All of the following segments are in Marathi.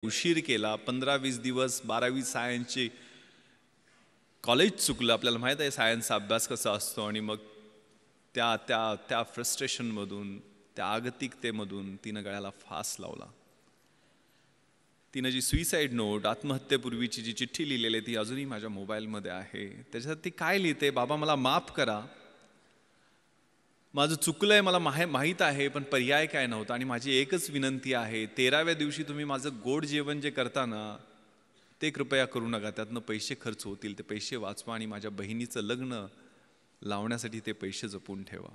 उशीर केला, 15-20 दिवस 12वी सायन्सची कॉलेज चुकलं. आपल्याला माहीत आहे सायन्सचा अभ्यास कसा असतो. आणि मग त्या त्या त्या फ्रस्ट्रेशनमधून, त्या आगतिकतेमधून तिनं गळ्याला फास लावला. तिनं जी सुइसाईड नोट, आत्महत्येपूर्वीची जी चिठ्ठी लिहिलेली आहे ती अजूनही माझ्या मोबाईलमध्ये आहे. त्याच्यात ती काय लिहिते, बाबा मला माफ करा, माझं चुकलंय, मला माहीत आहे, पण पर्याय काय नव्हता. आणि माझी एकच विनंती आहे, 13व्या दिवशी तुम्ही माझं गोड जेवण जे करता ना ते कृपया करू नका. त्यातनं पैसे खर्च होतील, ते पैसे वाचवा आणि माझ्या बहिणीचं लग्न लावण्यासाठी ते पैसे जपून ठेवा.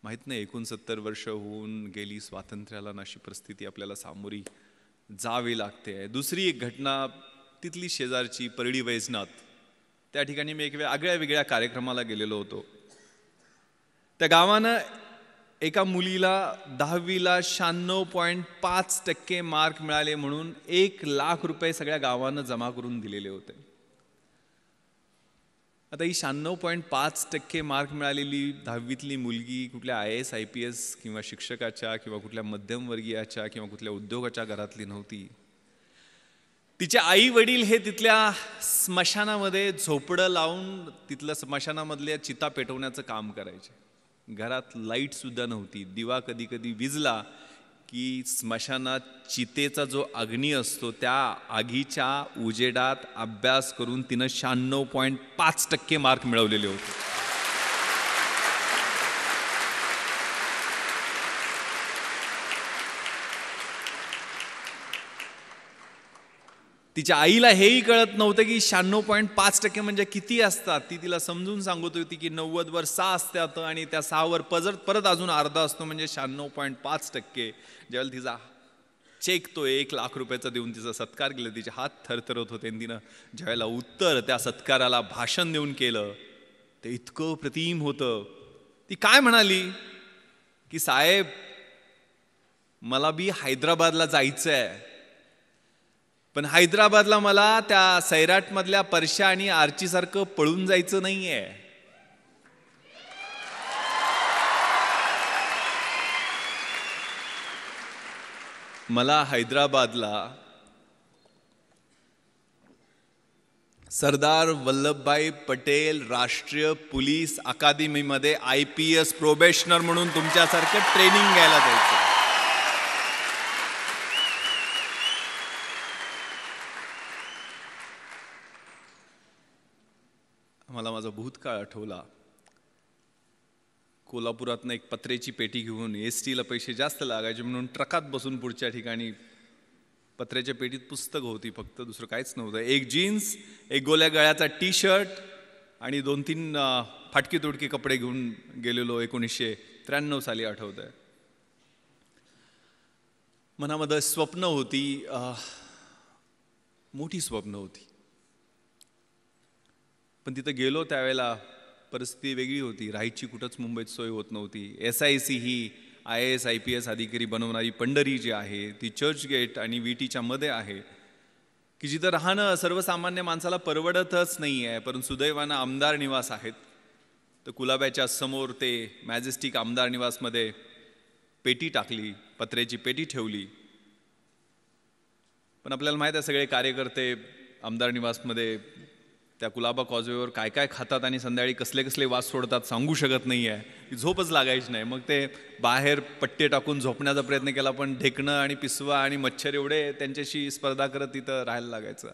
माहीत नाही 69 वर्ष होऊन गेली स्वातंत्र्याला, अशी परिस्थिती आपल्याला सामोरी जावी लागते. दुसरी एक घटना तिथली शेजारची परळी वैजनाथ, त्या ठिकाणी मी एक वेगळ्या कार्यक्रमाला गेलेलो होतो. त्या गावानं एका मुलीला 10वीला 96.5% मार्क मिळाले म्हणून 1 लाख रुपये सगळ्या गावानं जमा करून दिलेले होते. आता ही 96.5% मार्क मिळालेली 10वीतली मुलगी कुठल्या IAS IPS किंवा शिक्षकाच्या किंवा कुठल्या मध्यमवर्गीयाच्या किंवा कुठल्या उद्योगाच्या घरातली नव्हती. तिचे आई वडील हे तिथल्या स्मशानामध्ये झोपडं लावून तिथल्या स्मशानामधल्या चिता पेटवण्याचं काम करायचे. घरात लाईट सुद्धा नव्हती. दिवा कधी कधी विजला की स्मशानात चितेचा जो अग्नी असतो त्या आगीच्या उजेडात अभ्यास करून तिनं 96.5% मार्क मिळवलेले होते. तिच्या आईला हेही कळत नव्हतं की 96.5% म्हणजे किती असतात. ती तिला समजून सांगत होती की 90 वर 6 असतात आणि त्या 6 वर परत अजून अर्धा असतो म्हणजे 96.5%. ज्यावेळेला तिचा चेक तो 1 लाख रुपयाचा देऊन तिचा सत्कार केला, तिचे हात थरथरत होते. तिनं ज्यावेळेला उत्तर त्या सत्काराला भाषण देऊन केलं ते इतकं प्रतिम होतं. ती काय म्हणाली की साहेब मला बी हैदराबादला जायचं आहे, पण हैदराबादला मला त्या सैराट मधल्या परशा आणि आर्ची सारखं पळून जायचं नाहीये. मला हैदराबादला सरदार वल्लभभाई पटेल राष्ट्रीय पोलीस अकादमीमध्ये IPS प्रोबेशनर म्हणून तुमच्यासारखं ट्रेनिंग घ्यायला जायचं. मला माझा भूतकाळ आठवला. कोल्हापुरातनं एक पत्र्याची पेटी घेऊन STला पैसे जास्त लागायचे म्हणून ट्रकात बसून पुढच्या ठिकाणी पत्र्याच्या पेटीत पुस्तक होती, फक्त दुसरं काहीच नव्हतं. एक जीन्स, एक गोल्या गळ्याचा T-शर्ट आणि 2-3 फाटकी तुटकी कपडे घेऊन गेलेलो. 1993 साली आठवत आहे. मनामध्ये स्वप्न होती, मोठी स्वप्न होती. पण तिथं गेलो त्यावेळेला परिस्थिती वेगळी होती. राहायची कुठंच मुंबईत सोय होत नव्हती. SIC ही IAS IPS अधिकारी बनवणारी पंढरी जी आहे ती चर्चगेट आणि VTच्या मध्ये आहे की जिथं राहणं सर्वसामान्य माणसाला परवडतच नाही आहे. परंतु सुदैवानं आमदार निवास आहेत. तर कुलाब्याच्या समोर ते मॅजेस्टिक आमदार निवासमध्ये पेटी टाकली, पत्र्याची पेटी ठेवली. पण आपल्याला माहीत आहे सगळे कार्यकर्ते आमदार निवासमध्ये त्या कुलाबा कॉजवेवर काय काय खातात आणि संध्याकाळी कसले कसले वास सोडतात सांगू शकत नाही आहे. झोपच लागायची नाही. मग ते बाहेर पट्टे टाकून झोपण्याचा प्रयत्न केला, पण ढेकणं आणि पिसवा आणि मच्छर एवढे त्यांच्याशी स्पर्धा करत तिथं राहायला लागायचं.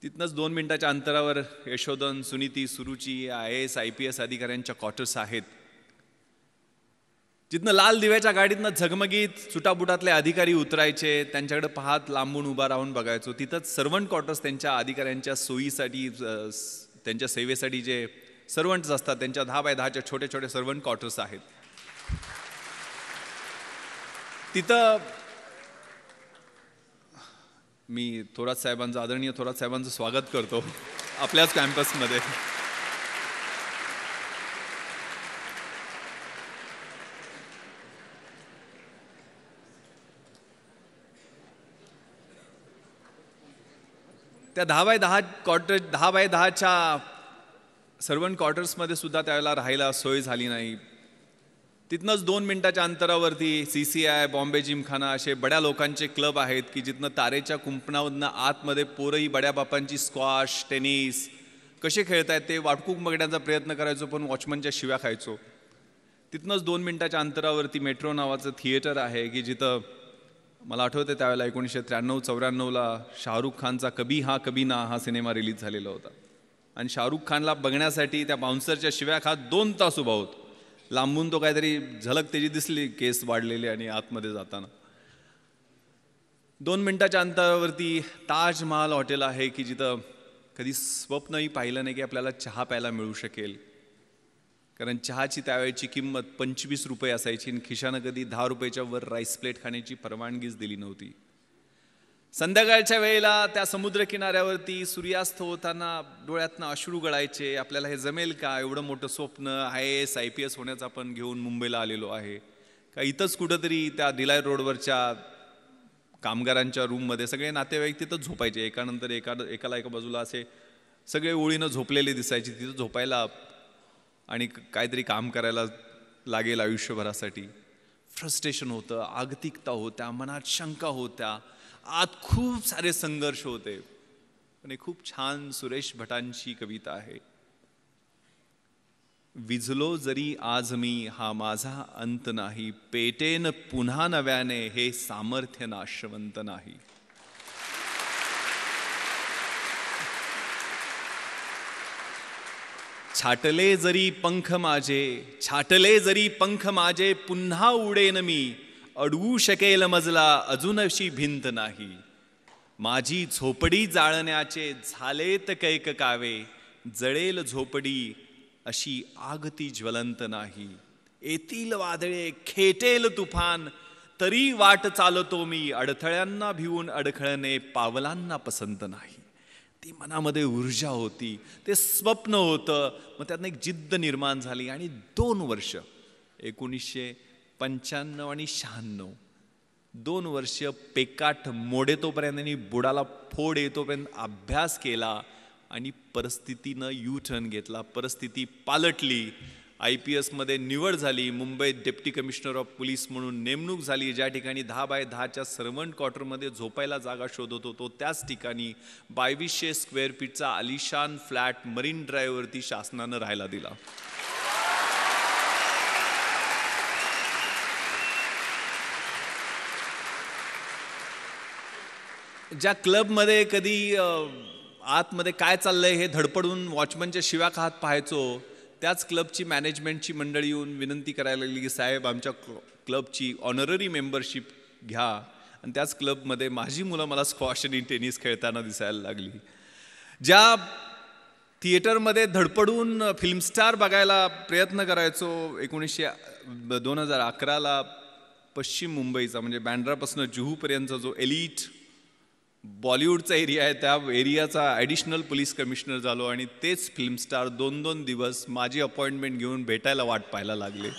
तिथनंच 2 मिनिटाच्या अंतरावर यशोधन, सुनीती, सुरुची IAS IPS अधिकाऱ्यांच्या क्वार्टर्स आहेत. जिथनं लाल दिव्याच्या गाडीतनं झगमगीत सुटाबुटातले अधिकारी उतरायचे, त्यांच्याकडे पाहत लांबून उभा राहून बघायचो. तिथंच सर्वंट क्वार्टर्स त्यांच्या अधिकाऱ्यांच्या सोयीसाठी, त्यांच्या सेवेसाठी जे सर्वंट्स असतात त्यांच्या 10x10च्या छोटे छोटे सर्वंट क्वार्टर्स आहेत. तिथं मी आदरणीय थोरात साहेबांचं स्वागत करतो आपल्याच कॅम्पसमध्ये. त्या 10x10च्या सर्वंट क्वार्टर्समध्ये सुद्धा त्यावेळेला राहायला सोय झाली नाही. तिथनंच 2 मिनिटाच्या अंतरावरती CCI, बॉम्बे जिमखाना असे बड्या लोकांचे क्लब आहेत की जिथनं तारेच्या कुंपणामधनं आतमध्ये पोरही बड्या बापांची स्क्वॉश, टेनिस कसे खेळतायत ते वाटकूक बघण्याचा प्रयत्न करायचो, पण वॉचमनच्या शिव्या खायचो. तिथनंच 2 मिनिटाच्या अंतरावरती मेट्रो नावाचं थिएटर आहे की जिथं मला आठवतं त्यावेळेला 1993-94ला शाहरुख खानचा कभी हा कभी ना हा सिनेमा रिलीज झालेला होता. आणि शाहरुख खानला बघण्यासाठी त्या बाउन्सरच्या शिव्या खात 2 तास उभा होतो. लांबून तो काहीतरी झलक त्याची दिसली, केस वाढलेले आणि आतमध्ये जाताना. 2 मिनिटाच्या अंतरावरती ताजमहाल हॉटेल आहे की जिथं कधी स्वप्नही पाहिलं नाही की आपल्याला चहा प्यायला मिळू शकेल, कारण चहाची त्यावेळची किंमत 25 रुपये असायची आणि खिशानं कधी 10 रुपयाच्या वर राईस प्लेट खाण्याची परवानगीच दिली नव्हती. संध्याकाळच्या वेळेला त्या समुद्रकिनाऱ्यावरती सूर्यास्त होताना डोळ्यातनं अश्रू गळायचे. आपल्याला हे जमेल का, एवढं मोठं स्वप्न IAS IPS होण्याचं आपण घेऊन मुंबईला आलेलो आहे का. इथंच कुठंतरी त्या दिलाय रोडवरच्या कामगारांच्या रूममध्ये सगळे नातेवाईक तिथं झोपायचे, एकानंतर एकाला एका बाजूला असे सगळे ओळीनं झोपलेले दिसायचे. तिथं झोपायला आणि काहीतरी काम करायला लागेल आयुष्यभरासाठी. फ्रस्ट्रेशन होतं, आगतिकता होत्या, मनात शंका होत्या, आत खूप सारे संघर्ष होते. आणि खूप छान सुरेश भटांची कविता आहे, विझलो जरी आज मी हा माझा अंत नाही, पेटेन पुन्हा नव्याने हे सामर्थ्य नाशवंत नाही. छाटले जरी पंख माझे, छाटले जरी पंख माझे, पुन्हा उडेन मी, अडवू शकेल मजला अजूनशी भिंत नाही. माझी झोपडी जाळण्याचे झालेत कैक कावे, जळेल झोपडी अशी आगती ज्वलंत नाही. येतील वादळे, खेटेल तुफान, तरी वाट चालतो मी, अडथळ्यांना भिवून अडखळणे पावलांना पसंत नाही. ती मनामध्ये ऊर्जा होती, ते स्वप्न होतं. मग त्यातनं एक जिद्द निर्माण झाली आणि 2 वर्ष 1995 आणि 96 2 वर्ष पेकाट मोडेतोपर्यंत आणि बुडाला फोड येतोपर्यंत अभ्यास केला आणि परिस्थितीनं यू टर्न घेतला. परिस्थिती पालटली. IPS मध्ये निवड झाली. मुंबईत डेप्टी कमिशनर ऑफ पोलीस म्हणून नेमणूक झाली. ज्या ठिकाणी 10x10च्या सर्वंट क्वार्टरमध्ये झोपायला जागा शोधत होतो, त्याच ठिकाणी 2200 स्क्वेअर फीटचा आलिशान फ्लॅट मरीन ड्राईव्हवरती शासनानं राहायला दिला. ज्या क्लबमध्ये कधी आतमध्ये काय चाललंय हे धडपडून वॉचमनच्या शिव्या खात पाहायचो, त्याच क्लबची मॅनेजमेंटची मंडळी येऊन विनंती करायला लागली की साहेब आमच्या क्लबची ऑनररी मेंबरशिप घ्या. आणि त्याच क्लबमध्ये माझी मुलं मला स्क्वॉश आणि टेनिस खेळताना दिसायला लागली. ज्या थिएटरमध्ये धडपडून फिल्मस्टार बघायला प्रयत्न करायचो, 2011ला पश्चिम मुंबईचा म्हणजे बँड्रापासून जुहूपर्यंतचा जो एलिट बॉलिवूडचा एरिया आहे, त्या एरियाचा ॲडिशनल पोलीस कमिशनर झालो आणि तेच फिल्मस्टार 2-2 दिवस माझी अपॉइंटमेंट घेऊन भेटायला वाट पाहायला लागले.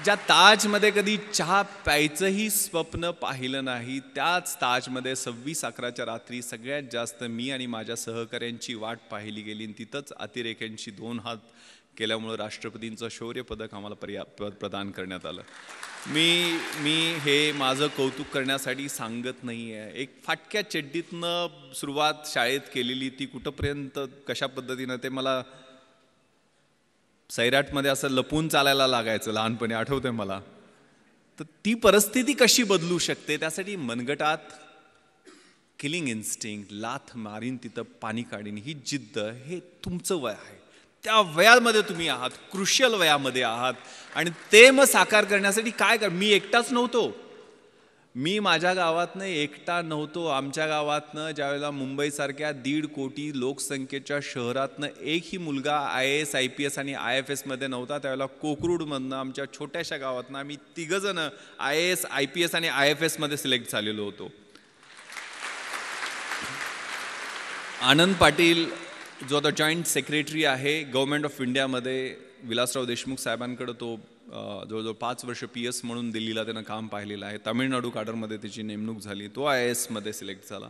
ज्या ताजमध्ये कधी चहा प्यायचंही स्वप्न पाहिलं नाही, त्याच ताजमध्ये 26/11च्या रात्री सगळ्यात जास्त मी आणि माझ्या सहकाऱ्यांची वाट पाहिली गेली. तिथंच अतिरेक्यांची 2 हात केल्यामुळं राष्ट्रपतींचं शौर्य पदक आम्हाला प्रदान करण्यात आलं. मी हे माझं कौतुक करण्यासाठी सांगत नाही आहे. एक फाटक्या चड्डीतनं सुरुवात शाळेत केलेली, ती कुठंपर्यंत कशा पद्धतीनं ते मला सैराटमध्ये असं लपून चालायला लागायचं लहानपणी, आठवतंय मला. तर ती परिस्थिती कशी बदलू शकते, त्यासाठी मनगटात किलिंग इन्स्टिंक्ट, लाथ मारीन तिथं पाणी काढीन, ही जिद्द, हे तुमचं वय आहे. त्या वयामध्ये तुम्ही आहात, क्रुशियल वयामध्ये आहात. आणि ते मग साकार करण्यासाठी काय कर, मी एकटाच नव्हतो. मी माझ्या गावातनं एकटा नव्हतो. आमच्या गावातनं ज्यावेळेला मुंबईसारख्या 1.5 कोटी लोकसंख्येच्या शहरातनं एकही मुलगा IAS IPS आणि IFS मध्ये नव्हता, त्यावेळेला कोकरूडमधनं आमच्या छोट्याशा गावातनं आम्ही 3 जण IAS IPS आणि IFS मध्ये सिलेक्ट झालेलो होतो. आनंद पाटील जो आता जॉईंट सेक्रेटरी आहे गव्हर्नमेंट ऑफ इंडियामध्ये, विलासराव देशमुख साहेबांकडे तो जवळजवळ 5 वर्ष PS म्हणून दिल्लीला त्यानं काम पाहिलेलं आहे. तामिळनाडू काडरमध्ये त्याची नेमणूक झाली. तो IAS मध्ये सिलेक्ट झाला.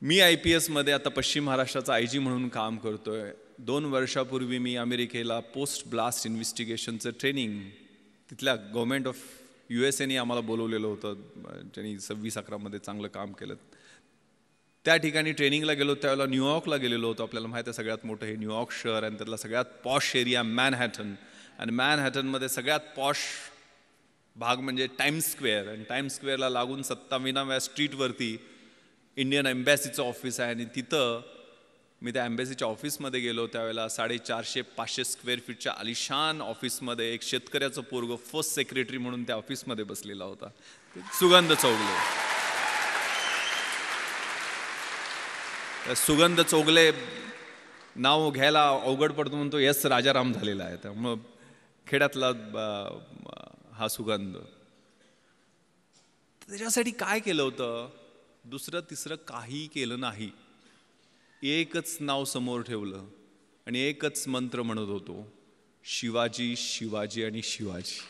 मी IPS मध्ये आता पश्चिम महाराष्ट्राचा IG म्हणून काम करतोय. 2 वर्षापूर्वी मी अमेरिकेला पोस्ट ब्लास्ट इन्व्हेस्टिगेशनचं ट्रेनिंग तिथल्या गव्हर्नमेंट ऑफ USAने आम्हाला बोलवलेलं होतं, ज्यांनी 26-11 मध्ये चांगलं काम केलं. त्या ठिकाणी ट्रेनिंगला गेलो त्यावेळेला न्यूयॉर्कला गेलेलो होतो. आपल्याला माहिती आहे सगळ्यात मोठं हे न्यूयॉर्क शहर आणि त्यातला सगळ्यात पॉश एरिया मॅनहॅटन, आणि मॅनहॅटनमध्ये सगळ्यात पॉश भाग म्हणजे टाइम्स स्क्वेअर, आणि टाइम्स स्क्वेअरला लागून 27व्या स्ट्रीटवरती इंडियन एम्बॅसीचं ऑफिस आहे. आणि तिथं मी त्या एम्बॅसीच्या ऑफिसमध्ये गेलो त्यावेळेला 450-500 स्क्वेअर फीटच्या आलिशान ऑफिसमध्ये एक शेतकऱ्याचं पोरगं फर्स्ट सेक्रेटरी म्हणून त्या ऑफिसमध्ये बसलेला होता, सुगंध चौगले. सुगंध चौगले नाव घ्यायला अवघड पडतो म्हणून तो S राजाराम झालेला आहे, त्यामुळं खेड्यातला हा सुगंध. त्याच्यासाठी काय केलं होतं? दुसरं तिसरं काही केलं नाही. एकच नाव समोर ठेवलं आणि एकच मंत्र म्हणत होतो, शिवाजी शिवाजी आणि शिवाजी.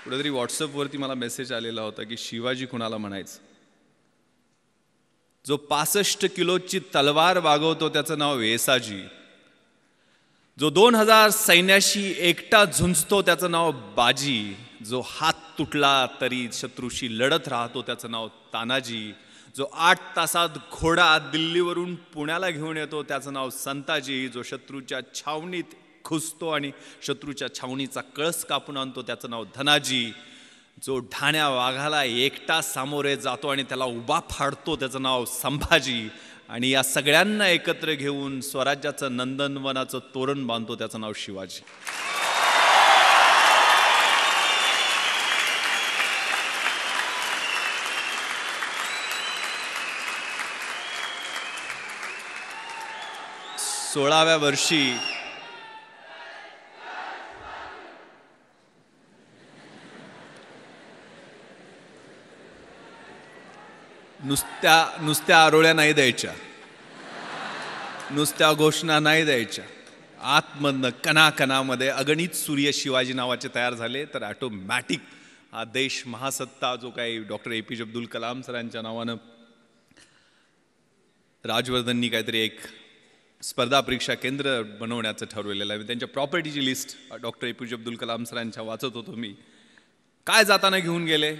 कुठेतरी व्हॉट्सअपवरती मला मेसेज आलेला होता की शिवाजी कुणाला म्हणायचं? जो 65 किलोची तलवार वागवतो त्याचं नाव वेसाजी. जो 2000 सैन्याशी एकटा झुंजतो त्याचं नाव बाजी. जो हात तुटला तरी शत्रूशी लढत राहतो त्याचं नाव तानाजी. जो 8 तासात घोडा दिल्लीवरून पुण्याला घेऊन येतो त्याचं नाव संताजी. जो शत्रूच्या छावणीत घुसतो आणि शत्रूच्या छावणीचा कळस कापून आणतो त्याचं नाव धनाजी. जो ढाण्या वाघाला एकटा सामोरे जातो आणि त्याला उभा फाडतो त्याचं नाव संभाजी. आणि या सगळ्यांना एकत्र घेऊन स्वराज्याचं नंदनवनाचं तोरण बांधतो त्याचं नाव शिवाजी. सोळाव्या वर्षी नुसत्या आरोळ्या नाही द्यायच्या, नुसत्या घोषणा नाही द्यायच्या. आतमधनं कणाकणामध्ये अगणित सूर्य शिवाजी नावाचे तयार झाले तर ऑटोमॅटिक हा देश महासत्ता जो काही डॉक्टर APJ अब्दुल कलाम सरांच्या नावानं राजवर्धननी काहीतरी एक स्पर्धा परीक्षा केंद्र बनवण्याचं ठरवलेलं आहे. त्यांच्या प्रॉपर्टीची list doctor APJ Abdul Kalam सरांच्या वाचत होतो मी. काय जाताना घेऊन गेले?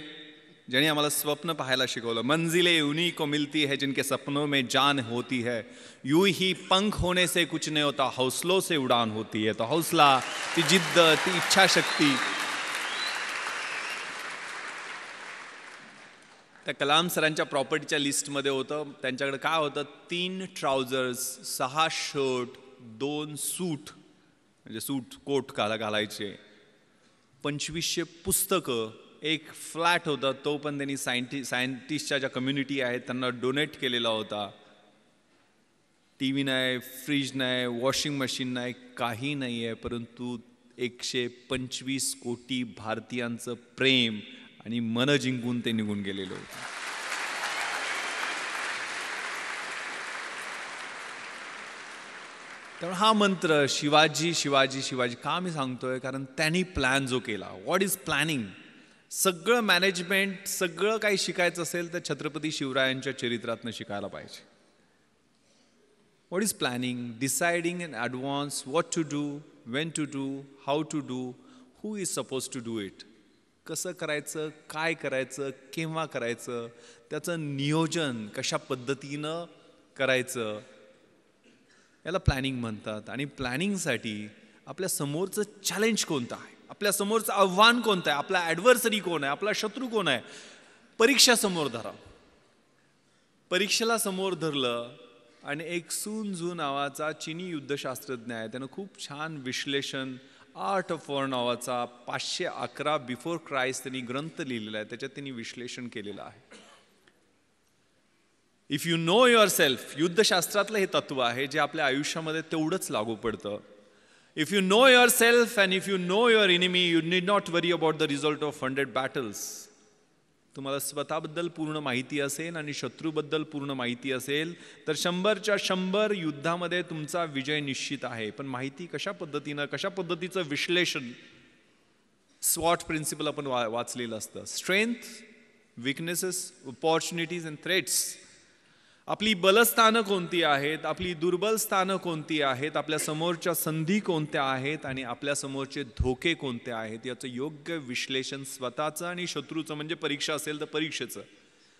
ज्यांनी आम्हाला स्वप्न पाहायला शिकवलं. मंजिले उन्हीं को मिलती है जिनके सपनों में जान होती है. यूं ही पंख होने से कुछ नहीं होता, हौसलों से उड़ान होती है. तो हौसला, ती जिद्द, ती इच्छाशक्ती. त्या कलाम सरांच्या प्रॉपर्टीच्या लिस्टमध्ये होतं. त्यांच्याकडे काय होतं? 3 ट्राउझर्स, 6 शर्ट, 2 सूट, म्हणजे सूट कोट घालायचे, 2500 पुस्तकं, एक फ्लॅट होता तो पण त्यांनी सायंटिस्टच्या ज्या कम्युनिटी आहेत त्यांना डोनेट केलेला होता. TV नाही, फ्रीज नाही, वॉशिंग मशीन नाही, काही नाही आहे, परंतु 125 कोटी भारतीयांचं प्रेम आणि मन जिंकून ते निघून गेलेले होते. त्यामुळे हा मंत्र शिवाजी शिवाजी शिवाजी का मी सांगतोय? कारण त्यांनी प्लॅन जो केला. What is planning? सगळं मॅनेजमेंट, सगळं काही शिकायचं असेल तर छत्रपती शिवरायांच्या चरित्रातनं शिकायला पाहिजे. What is planning? Deciding in advance what to do, when to do, how to do, who is suppose to do it. कसं करायचं, काय करायचं, केव्हा करायचं, त्याचं नियोजन कशा पद्धतीनं करायचं, याला प्लॅनिंग म्हणतात. आणि प्लॅनिंगसाठी आपल्या समोरचं चॅलेंज कोणतं आहे, आपल्या समोरचं आव्हान कोणतं आहे, आपला ॲडव्हर्सरी कोण आहे, आपला शत्रू कोण आहे, परीक्षा समोर धरा. परीक्षेला समोर धरलं आणि एक सुन झू नावाचा चिनी युद्धशास्त्रज्ञ आहे, त्यानं खूप छान विश्लेषण, आर्ट ऑफ वॉर नावाचा 511 बिफोर क्राइस्ट त्यांनी ग्रंथ लिहिलेला आहे, त्याच्यात त्यांनी विश्लेषण केलेलं आहे. If you know your self, युद्धशास्त्रातलं हे तत्व आहे जे आपल्या आयुष्यामध्ये तेवढंच लागू पडतं. If you know yourself and if you know your enemy, you need not worry about the result of 100 battles. तुम्हाला स्वतःबद्दल पूर्ण माहिती असेल आणि शत्रूबद्दल पूर्ण माहिती असेल तर 100च्या 100 युद्धामध्ये तुमचा विजय निश्चित आहे. पण माहिती कशा पद्धतीनं, कशा पद्धतीचं विश्लेषण स्वॉट प्रिन्सिपल आपण वाचलेलं असतं. Strength, weaknesses, opportunities and threats. आपली बलस्थानं कोणती आहेत, आपली दुर्बल स्थानं कोणती आहेत, आपल्या समोरच्या संधी कोणत्या आहेत आणि आपल्या समोरचे धोके कोणते आहेत, याचं योग्य विश्लेषण स्वतःचं आणि शत्रूचं, म्हणजे परीक्षा असेल तर परीक्षेचं.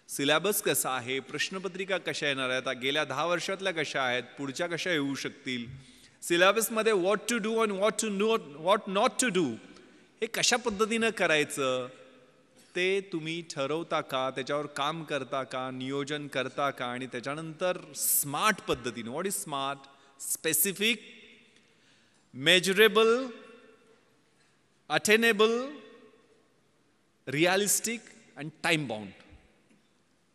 सिलेबस कसा आहे, प्रश्नपत्रिका कशा येणार आहेत, गेल्या 10 वर्षातल्या कशा आहेत, पुढच्या कशा येऊ शकतील, सिलेबसमध्ये व्हॉट टू डू आणि व्हॉट नॉट टू डू, हे कशा पद्धतीनं करायचं ते तुम्ही ठरवता का, त्याच्यावर काम करता का, नियोजन करता का, आणि त्याच्यानंतर स्मार्ट पद्धतीने. What is smart? Specific, measurable, attainable, realistic and time bound.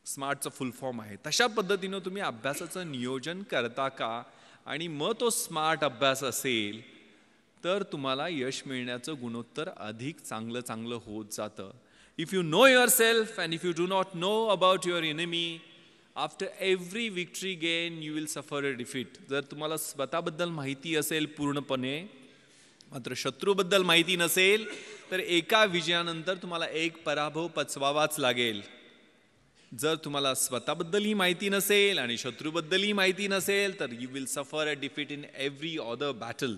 स्मार्टचा full form आहे. तशा पद्धतीनं तुम्ही अभ्यासाचं नियोजन करता का, आणि मग तो स्मार्ट अभ्यास असेल तर तुम्हाला यश मिळण्याचं गुणोत्तर अधिक चांगलं होत जातं. If you know yourself and if you do not know about your enemy, after every victory gain you will suffer a defeat. जर तुम्हाला स्वतःबद्दल माहिती असेल पूर्णपणे, मात्र शत्रूबद्दल माहिती नसेल, तर एका विजयानंतर तुम्हाला एक पराभव पचवावाच लागेल. जर तुम्हाला स्वतःबद्दलही माहिती नसेल आणि शत्रूबद्दलही माहिती नसेल, तर you will suffer a defeat in every other battle.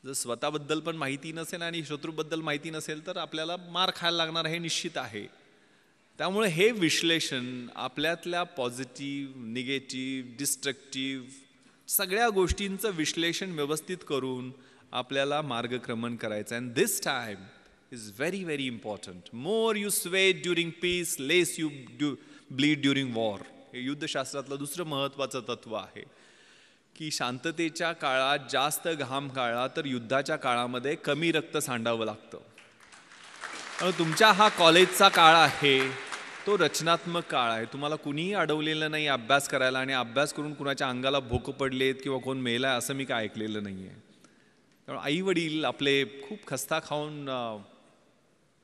जर स्वतःबद्दल पण माहिती नसेल आणि शत्रूबद्दल माहिती नसेल तर आपल्याला मार खायला लागणार हे निश्चित आहे. त्यामुळे हे विश्लेषण आपल्यातल्या पॉझिटिव्ह, निगेटिव्ह, डिस्ट्रक्टिव्ह सगळ्या गोष्टींचं विश्लेषण व्यवस्थित करून आपल्याला मार्गक्रमण करायचं. And this time is very very important. More you sweat during peace, less you bleed during war. हे युद्धशास्त्रातलं दुसरं महत्त्वाचं तत्व आहे की शांततेच्या काळात जास्त घाम गाळला तर युद्धाच्या काळामध्ये कमी रक्त सांडावं लागतं. तुमच्या हा कॉलेजचा काळ आहे, तो रचनात्मक काळ आहे. तुम्हाला कुणीही अडवलेलं नाही अभ्यास करायला, आणि अभ्यास करून कुणाच्या अंगाला भोकं पडलेत किंवा कोण मेलाय असं मी काय ऐकलेलं नाही आहे. त्यामुळे आई वडील आपले खूप खस्ता खाऊन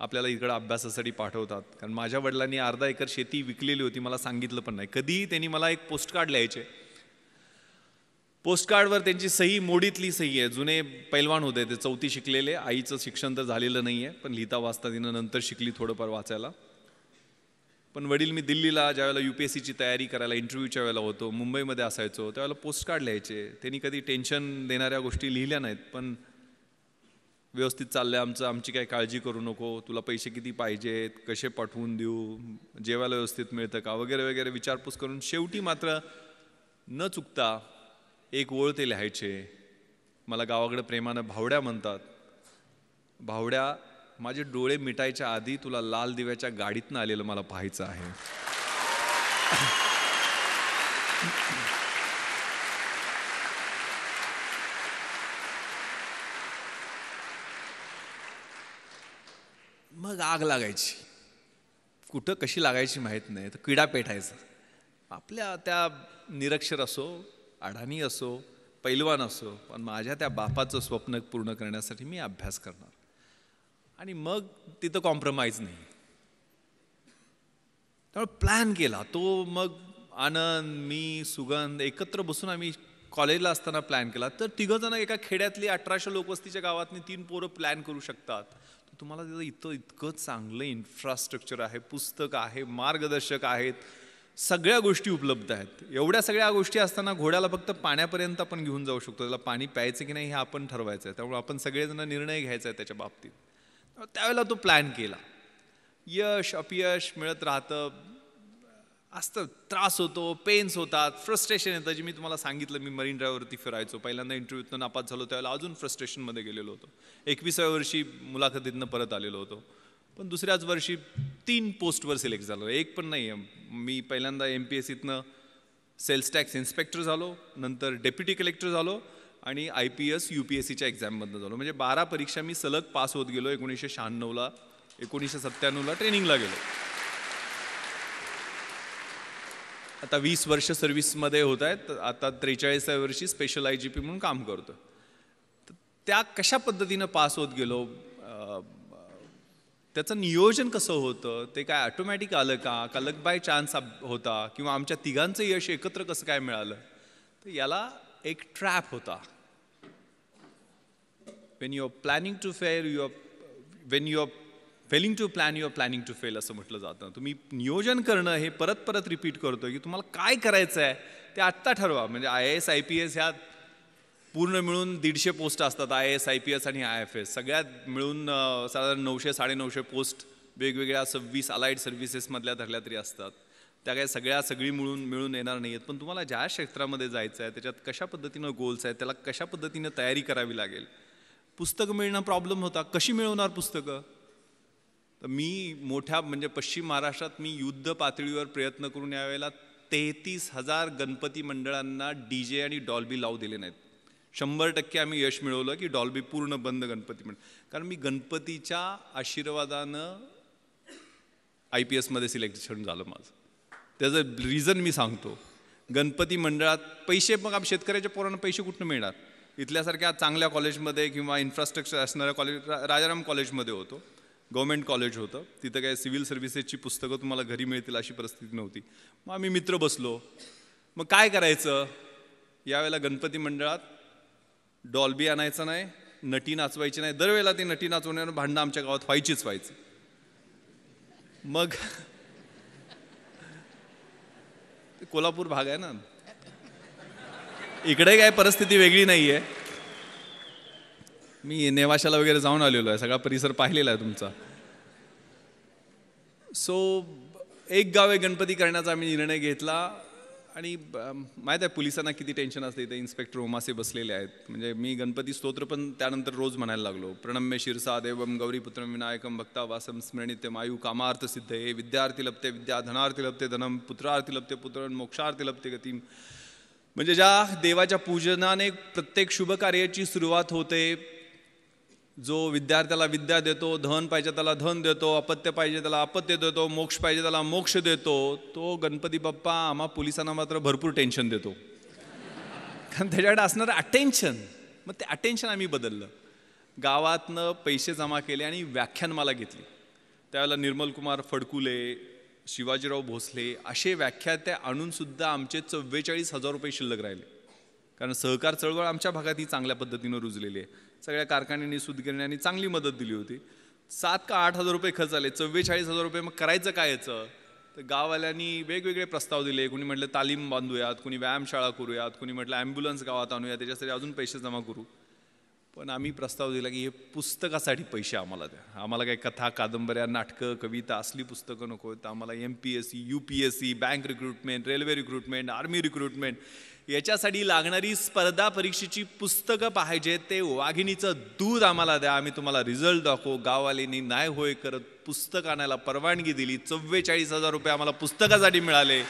आपल्याला इकडं अभ्यासासाठी पाठवतात. कारण माझ्या वडिलांनी अर्धा एकर शेती विकलेली होती, मला सांगितलं पण नाही. कधीही त्यांनी मला एक पोस्टकार्ड लिहायचे. पोस्टकार्डवर त्यांची सही मोडीतली सही आहे. जुने पैलवान होते ते, 4थी शिकलेले. आईचं शिक्षण तर झालेलं नाही आहे, पण लिहिता वाचता तिनं नंतर शिकली थोडंफार वाचायला. पण वडील, मी दिल्लीला ज्यावेळेला UPSCची तयारी करायला इंटरव्ह्यूच्या वेळेला होतो, मुंबईमध्ये असायचो, त्यावेळेला पोस्टकार्ड लिहायचे. त्यांनी कधी टेन्शन देणाऱ्या गोष्टी लिहिल्या नाहीत, पण व्यवस्थित चाललंय आमचं, आमची काही काळजी करू नको, तुला पैसे किती पाहिजेत, कसे पाठवून देऊ, जेवायला व्यवस्थित मिळतं का, वगैरे वगैरे विचारपूस करून शेवटी मात्र न चुकता एक ओळ ते लिहायचे. मला गावाकडे प्रेमानं भावड्या म्हणतात. भावड्या, माझे डोळे मिटायच्या आधी तुला लाल दिव्याच्या गाडीतनं आलेलं मला पाहायचं आहे. मग आग लागायची. कुठं कशी लागायची माहीत नाही, तर किडा पेटायचा. आपल्या त्या निरक्षर असो, अडाणी असो, पैलवान असो, पण माझ्या त्या बापाचं स्वप्न पूर्ण करण्यासाठी मी अभ्यास करणार. आणि मग तिथं कॉम्प्रोमाइज नाही. त्यामुळे प्लॅन केला तो. मग आनंद, मी, सुगंध एकत्र बसून आम्ही कॉलेजला असताना प्लॅन केला. तर तिघंजण एका खेड्यातली 1800 लोकवस्तीच्या गावातनी 3 पोरं प्लॅन करू शकतात. तुम्हाला तिथं इतकं चांगलं इन्फ्रास्ट्रक्चर आहे, पुस्तक आहे, मार्गदर्शक आहेत, सगळ्या गोष्टी उपलब्ध आहेत. एवढ्या सगळ्या गोष्टी असताना घोड्याला फक्त पाण्यापर्यंत आपण घेऊन जाऊ शकतो. त्याला पाणी प्यायचं की नाही हे आपण ठरवायचं आहे. त्यामुळे आपण सगळेजण निर्णय घ्यायचा आहे त्याच्या बाबतीत. त्यावेळेला तो प्लॅन केला. यश अपयश मिळत राहतं, असतं, त्रास होतो, पेन्स होतात, फ्रस्ट्रेशन येतं. जे मी तुम्हाला सांगितलं, मी मरीन ड्राईव्हवरती फिरायचो. पहिल्यांदा इंटरव्ह्यूतनं नापास झालो, त्यावेळेला अजून फ्रस्ट्रेशनमध्ये गेलेलो होतो. 21व्या वर्षी मुलाखतीतनं परत आलेलो होतो. पण दुसऱ्याच वर्षी 3 पोस्टवर सिलेक्ट झालो. एक पण नाही आहे. मी पहिल्यांदा MPSCतनं सेल्स टॅक्स इन्स्पेक्टर झालो, नंतर डेप्युटी कलेक्टर झालो आणि IPS UPSCच्या एक्झाममधनं झालो. म्हणजे 12 परीक्षा मी सलग पास होत गेलो. 1996ला 1997ला ट्रेनिंगला गेलो. आता 20 वर्ष सर्व्हिसमध्ये होत आहेत. आता 43व्या वर्षी स्पेशल IGP म्हणून काम करतो. त्या कशा पद्धतीनं पास होत गेलो, त्याचं नियोजन कसं होतं, ते काय ऑटोमॅटिक आलं का लक बाय चान्स होता, किंवा आमच्या तिघांचं यश एकत्र कसं काय मिळालं, तर याला एक ट्रॅप होता. When you are planning to fair, when you are failing to plan you are planning to fail असं म्हटलं जातं. तुम्ही नियोजन करणं हे परत परत रिपीट करतो की तुम्हाला काय करायचं आहे ते आत्ता ठरवा. म्हणजे IAS IPS ह्या पूर्ण मिळून 150 पोस्ट असतात, IAS IPS आणि IFS सगळ्यात मिळून साधारण 900-950 पोस्ट वेगवेगळ्या 26 अलाइड सर्व्हिसेसमधल्या धरल्या तरी असतात. त्या काय सगळी मिळून येणार नाही आहेत. पण तुम्हाला ज्या क्षेत्रामध्ये जायचं आहे त्याच्यात कशा पद्धतीनं गोल्स आहेत, त्याला कशा पद्धतीनं तयारी करावी लागेल. पुस्तकं मिळणं प्रॉब्लेम होता, कशी मिळवणार पुस्तकं. तर मी मोठ्या म्हणजे पश्चिम महाराष्ट्रात मी युद्ध पातळीवर प्रयत्न करून यावेळेला 33,000 गणपती मंडळांना DJ आणि डॉल्बी लावू दिले नाहीत. 100% आम्ही यश मिळवलं की डॉल्बी पूर्ण बंद गणपती मंडळ. कारण मी गणपतीच्या आशीर्वादानं IPS मध्ये सिलेक्शन झालं माझं. त्याचं रिझन मी सांगतो. गणपती मंडळात पैसे, मग शेतकऱ्याच्या पोरांना पैसे कुठून मिळणार. इथल्यासारख्या चांगल्या कॉलेजमध्ये किंवा इन्फ्रास्ट्रक्चर असणाऱ्या कॉलेज, राजाराम कॉलेजमध्ये होतो, गव्हर्मेंट कॉलेज होतं, तिथं काय सिव्हिल सर्व्हिसेसची पुस्तकं तुम्हाला घरी मिळतील अशी परिस्थिती नव्हती. मग आम्ही मित्र बसलो, मग काय करायचं. यावेळेला गणपती मंडळात डॉल्बी आणायचं नाही, नटी नाचवायची नाही. दरवेळेला ती नटी नाचवण्यावर भांडणं आमच्या गावात व्हायची. मग कोल्हापूर भाग आहे ना, इकडे काय परिस्थिती वेगळी नाही आहे. मी नेवाशाला वगैरे जाऊन आलेलो आहे, सगळा परिसर पाहिलेला आहे तुमचा. सो एक गाव एक गणपती करण्याचा आम्ही निर्णय घेतला. आणि माहीत आहे पोलिसांना किती टेन्शन असते. इथे इन्स्पेक्टर ओमासे बसलेले आहेत. म्हणजे मी गणपती स्तोत्र पण त्यानंतर रोज म्हणायला लागलो. प्रणम्य शिरसा देवम गौरीपुत्रम विनायकम भक्ता वासम स्मरणित्य मायू कामार्थ सिद्धये विद्यार्थी लभते विद्या धनार्थी लभते धनम पुत्रार्थी लभते पुत्र मोक्षार्थी लभते गतिम. म्हणजे ज्या देवाच्या पूजनाने प्रत्येक शुभ कार्याची सुरुवात होते, जो विद्यार्थ्याला विद्या देतो, धन पाहिजे त्याला धन देतो, अपत्य पाहिजे त्याला अपत्य देतो, मोक्ष पाहिजे त्याला मोक्ष देतो, तो गणपती बाप्पा आम्हा पोलिसांना मात्र भरपूर टेन्शन देतो. कारण त्याच्याकडे असणारं अटेन्शन. मग ते अटेन्शन आम्ही बदललं. गावातनं पैसे जमा केले आणि व्याख्यानमाला घेतली. त्यावेळेला निर्मल कुमार फडकुले, शिवाजीराव भोसले असे व्याख्याते आणून सुद्धा आमचे 44,000 रुपये शिल्लक राहिले. कारण सहकार चळवळ आमच्या भागात ही चांगल्या पद्धतीनं रुजलेली आहे. सगळ्या कारखान्यांनी सूतगिरण्यांनी चांगली मदत दिली होती. 7 का 8,000 रुपये खर्च झाले. 44,000 रुपये. मग करायचं काय याचं. तर गाववाल्यांनी वेगवेगळे प्रस्ताव दिले. कुणी म्हटलं तालीम बांधूयात, कुणी व्यायामशाळा करूयात, कुणी म्हटलं ॲम्ब्युलन्स गावात आणूया, त्याच्यासाठी अजून पैसे जमा करू. पण आम्ही प्रस्ताव दिला की हे पुस्तकासाठी पैसे आम्हाला द्या. आम्हाला काही कथा कादंबऱ्या नाटकं कविता असली पुस्तकं नको. तर आम्हाला MPSC UPSC bank recruitment, railway recruitment, army recruitment याच्यासाठी लागणारी स्पर्धा परीक्षेची पुस्तकं पाहिजे. ते वाघिणीचं दूध आम्हाला द्या, आम्ही तुम्हाला रिझल्ट दाखवू. गाववाल्यांनी नाही होय करत पुस्तक आणायला परवानगी दिली. 44,000 रुपये आम्हाला पुस्तकासाठी मिळाले.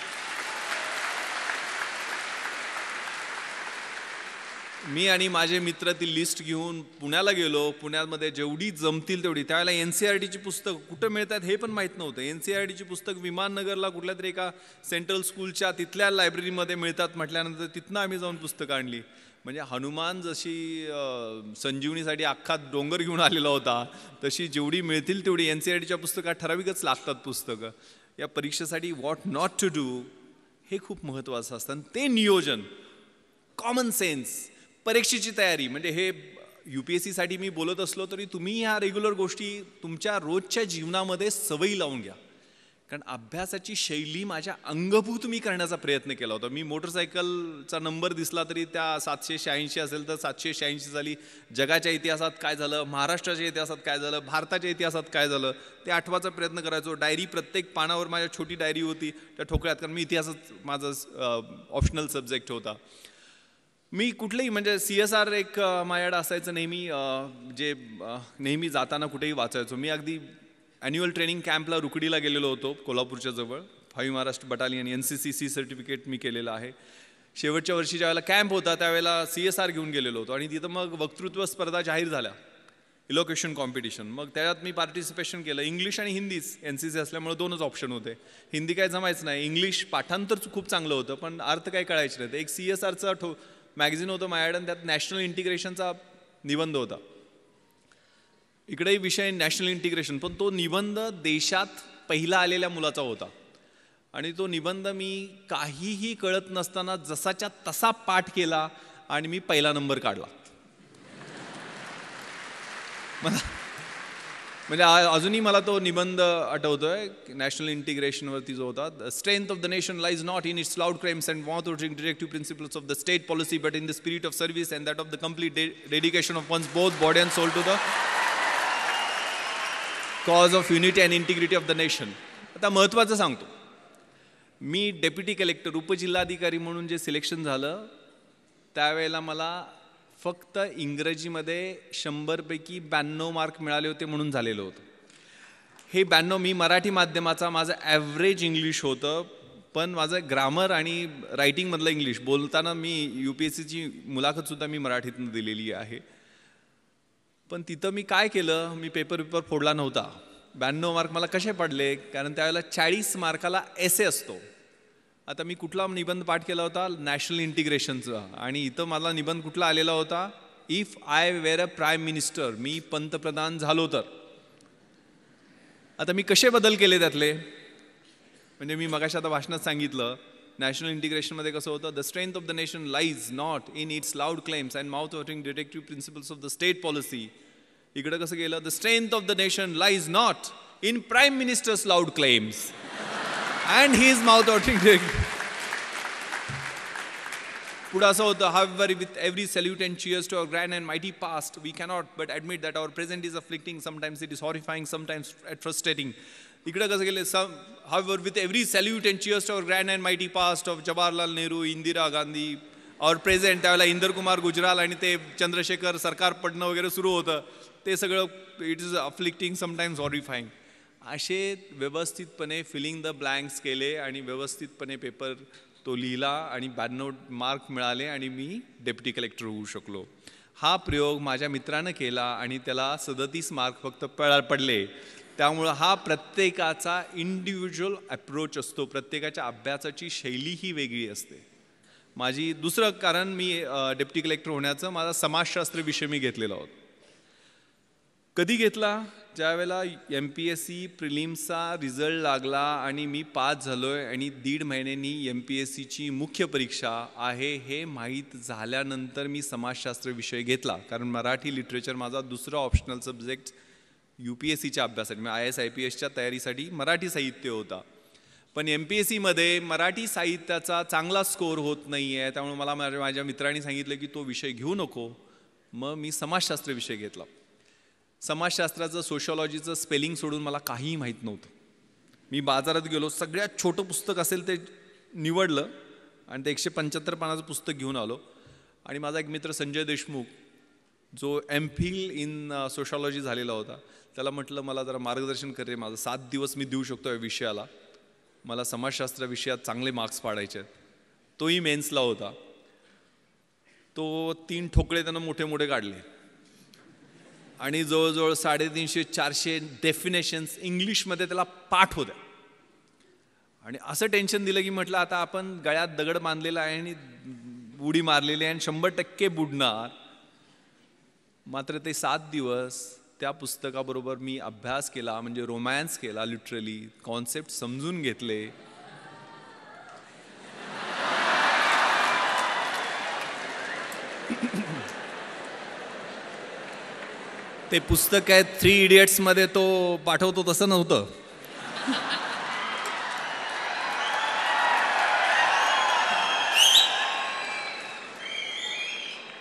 मी आणि माझे मित्र ती लिस्ट घेऊन पुण्याला गेलो. पुण्यामध्ये जेवढी जमतील तेवढी. त्यावेळेला NCERTची पुस्तक कुठं मिळतात हे पण माहीत नव्हतं. NCERTची पुस्तक विमाननगरला कुठल्या तरी एका सेंट्रल स्कूलच्या तिथल्या लायब्ररीमध्ये मिळतात म्हटल्यानंतर तिथनं आम्ही जाऊन पुस्तकं आणली. म्हणजे हनुमान जशी संजीवनीसाठी अख्खा डोंगर घेऊन आलेला होता, तशी जेवढी मिळतील तेवढी NCERTच्या पुस्तकात ठराविकच लागतात पुस्तकं. या परीक्षेसाठी व्हॉट नॉट टू डू हे खूप महत्त्वाचं असतं. ते नियोजन, कॉमन सेन्स, परीक्षेची तयारी. म्हणजे हे UPSCसाठी मी बोलत असलो तरी तुम्ही ह्या रेग्युलर गोष्टी तुमच्या रोजच्या जीवनामध्ये सवयी लावून घ्या. कारण अभ्यासाची शैली माझ्या अंगभूत मी करण्याचा प्रयत्न केला होता. मी मोटरसायकलचा नंबर दिसला तरी त्या 786 असेल तर 786 झाली. जगाच्या इतिहासात काय झालं, महाराष्ट्राच्या इतिहासात काय झालं, भारताच्या इतिहासात काय झालं ते आठवायचा प्रयत्न करायचो. डायरी प्रत्येक पानावर माझ्या छोटी डायरी होती त्या ठोकळ्यात. कारण मी इतिहासच माझा ऑप्शनल सब्जेक्ट होता. मी कुठलेही म्हणजे CSR एक माझ्याकडे असायचं नेहमी, जे नेहमी जाताना कुठेही वाचायचो. मी अगदी ॲन्युअल ट्रेनिंग कॅम्पला रुकडीला गेलेलो होतो कोल्हापूरच्या जवळ. 5 महाराष्ट्र बटालियन NCCC सर्टिफिकेट मी केलेलं आहे. शेवटच्या वर्षी ज्यावेळेला कॅम्प होता त्यावेळेला CSR घेऊन गेलेलो होतो. आणि तिथं मग वक्तृत्व स्पर्धा जाहीर झाल्या, इलोक्युशन कॉम्पिटिशन. मग त्याच्यात मी पार्टिसिपेशन केलं. इंग्लिश आणि हिंदीच, NCC असल्यामुळे 2च ऑप्शन होते. हिंदी काय जमायचं नाही. इंग्लिश पाठांतर खूप चांगलं होतं पण अर्थ काही कळायचं नाही. एक CSRचा मॅगझिन होतं माझ्याकडे, त्यात नॅशनल इंटिग्रेशनचा निबंध होता. इकडेही विषय नॅशनल इंटिग्रेशन, पण तो निबंध देशात पहिला आलेल्या मुलाचा होता. आणि तो निबंध मी काहीही कळत नसताना जसाच्या तसा पाठ केला आणि मी पहिला नंबर काढला. म्हणजे अजूनही मला तो निबंध आठवतोय नॅशनल इंटिग्रेशनवरती जो होता. The strength of the nation lies not in its loud claims and mouth watering directive principles of the state policy but in the spirit of service and that of the complete dedication of one's both body and soul to the cause of unity and integrity of the nation. आता महत्त्वाचं सांगतो, मी डेप्युटी कलेक्टर उपजिल्हाधिकारी म्हणून जे सिलेक्शन झालं त्यावेळेला मला फक्त इंग्रजीमध्ये 100 पैकी 92 मार्क मिळाले होते म्हणून झालेलं होतं. हे 92 मी मराठी माध्यमाचा माझं ॲव्हरेज इंग्लिश होतं, पण माझं ग्रामर आणि रायटिंगमधलं इंग्लिश बोलताना मी UPSCची मुलाखतसुद्धा मी मराठीतून दिलेली आहे. पण तिथं मी काय केलं, मी पेपर फोडला नव्हता. 92 मार्क मला कसे पडले, कारण त्यावेळेला 40 मार्काला एसे असतो. आता मी कुठला निबंध पाठ केला होता, नॅशनल इंटिग्रेशनचा, आणि इथं मला निबंध कुठला आलेला होता, if I wear a prime minister, मी पंतप्रधान झालो तर. आता मी कसे बदल केले त्यातले, म्हणजे मी मगाशी आता भाषणात सांगितलं नॅशनल इंटिग्रेशनमध्ये कसं होतं, the strength of the nation lies not in its loud claims and mouth watering directive principles of the state policy. इकडं कसं गेलं, the strength of the nation lies not in prime ministers loud claims and his mouth watering directive. पुढे असं होतं, however with every salute and cheers to our grand and mighty past we cannot but admit that our present is afflicting, sometimes it is horrifying, sometimes frustrating. इकडे कसं गेले, however with every salute and cheers to our grand and mighty past of Jawaharlal Nehru, Indira Gandhi, our present, त्यावेळेला इंदर कुमार गुजराल आणि ते चंद्रशेखर सरकार पडणं वगैरे सुरू होतं, ते सगळं इट इज अफ्लिक्टिंग, समटाइम्स हॉरिफाईंग. असे व्यवस्थितपणे फिलिंग द ब्लँक्स केले आणि व्यवस्थितपणे पेपर तो लिहिला आणि 92 मार्क मिळाले आणि मी डेप्युटी कलेक्टर होऊ शकलो. हा प्रयोग माझ्या मित्रानं केला आणि त्याला 37 मार्क फक्त पडले. त्यामुळं हा प्रत्येकाचा इंडिव्हिज्युअल अप्रोच असतो, प्रत्येकाच्या अभ्यासाची शैली ही वेगळी असते. माझी दुसरं कारण, मी डेप्युटी कलेक्टर होण्याचं माझा समाजशास्त्र विषय मी घेतलेला होता. कधी घेतला, ज्यावेळेला MPSC प्रिलिम्सचा रिझल्ट लागला आणि मी पास झालो आहे आणि 1.5 महिन्यांनी MPSCची मुख्य परीक्षा आहे हे माहीत झाल्यानंतर मी समाजशास्त्र विषय घेतला. कारण मराठी लिटरेचर माझा दुसरा ऑप्शनल सब्जेक्ट UPSCच्या अभ्यासासाठी, IAS IPSच्या तयारीसाठी मराठी साहित्य होता. पण MPSCमध्ये मराठी साहित्याचा चांगला स्कोअर होत नाही आहे, त्यामुळे मला माझ्या मित्रांनी सांगितलं की तो विषय घेऊ नको. मग मी समाजशास्त्र विषय घेतला. समाजशास्त्राचं सोशॉलॉजीचं स्पेलिंग सोडून मला काहीही माहीत नव्हतं. मी बाजारात गेलो, सगळ्यात छोटं पुस्तक असेल ते निवडलं आणि ते 175 पानाचं पुस्तक घेऊन आलो. आणि माझा एक मित्र संजय देशमुख, जो MPhil इन सोशॉलॉजी झालेला होता, त्याला म्हटलं मला जरा मार्गदर्शन कर रे, माझं 7 दिवस मी देऊ शकतो या विषयाला, मला समाजशास्त्र विषयात चांगले मार्क्स पाडायचे आहेत. तोही मेन्सला होता. तो 3 ठोकळे त्यानं मोठे मोठे काढले आणि जवळजवळ 350-400 डेफिनेशन्स इंग्लिशमध्ये त्याला पाठ होत्या. आणि असं टेन्शन दिलं की म्हटलं आता आपण गळ्यात दगड बांधलेला आहे आणि उडी मारलेली आहे आणि 100% बुडणार. मात्र ते 7 दिवस त्या पुस्तकाबरोबर मी अभ्यास केला, म्हणजे रोमॅन्स केला, लिटरली कॉन्सेप्ट समजून घेतले. ते पुस्तक आहे 3 इडियट्समध्ये तो पाठवतो तसं नव्हतं.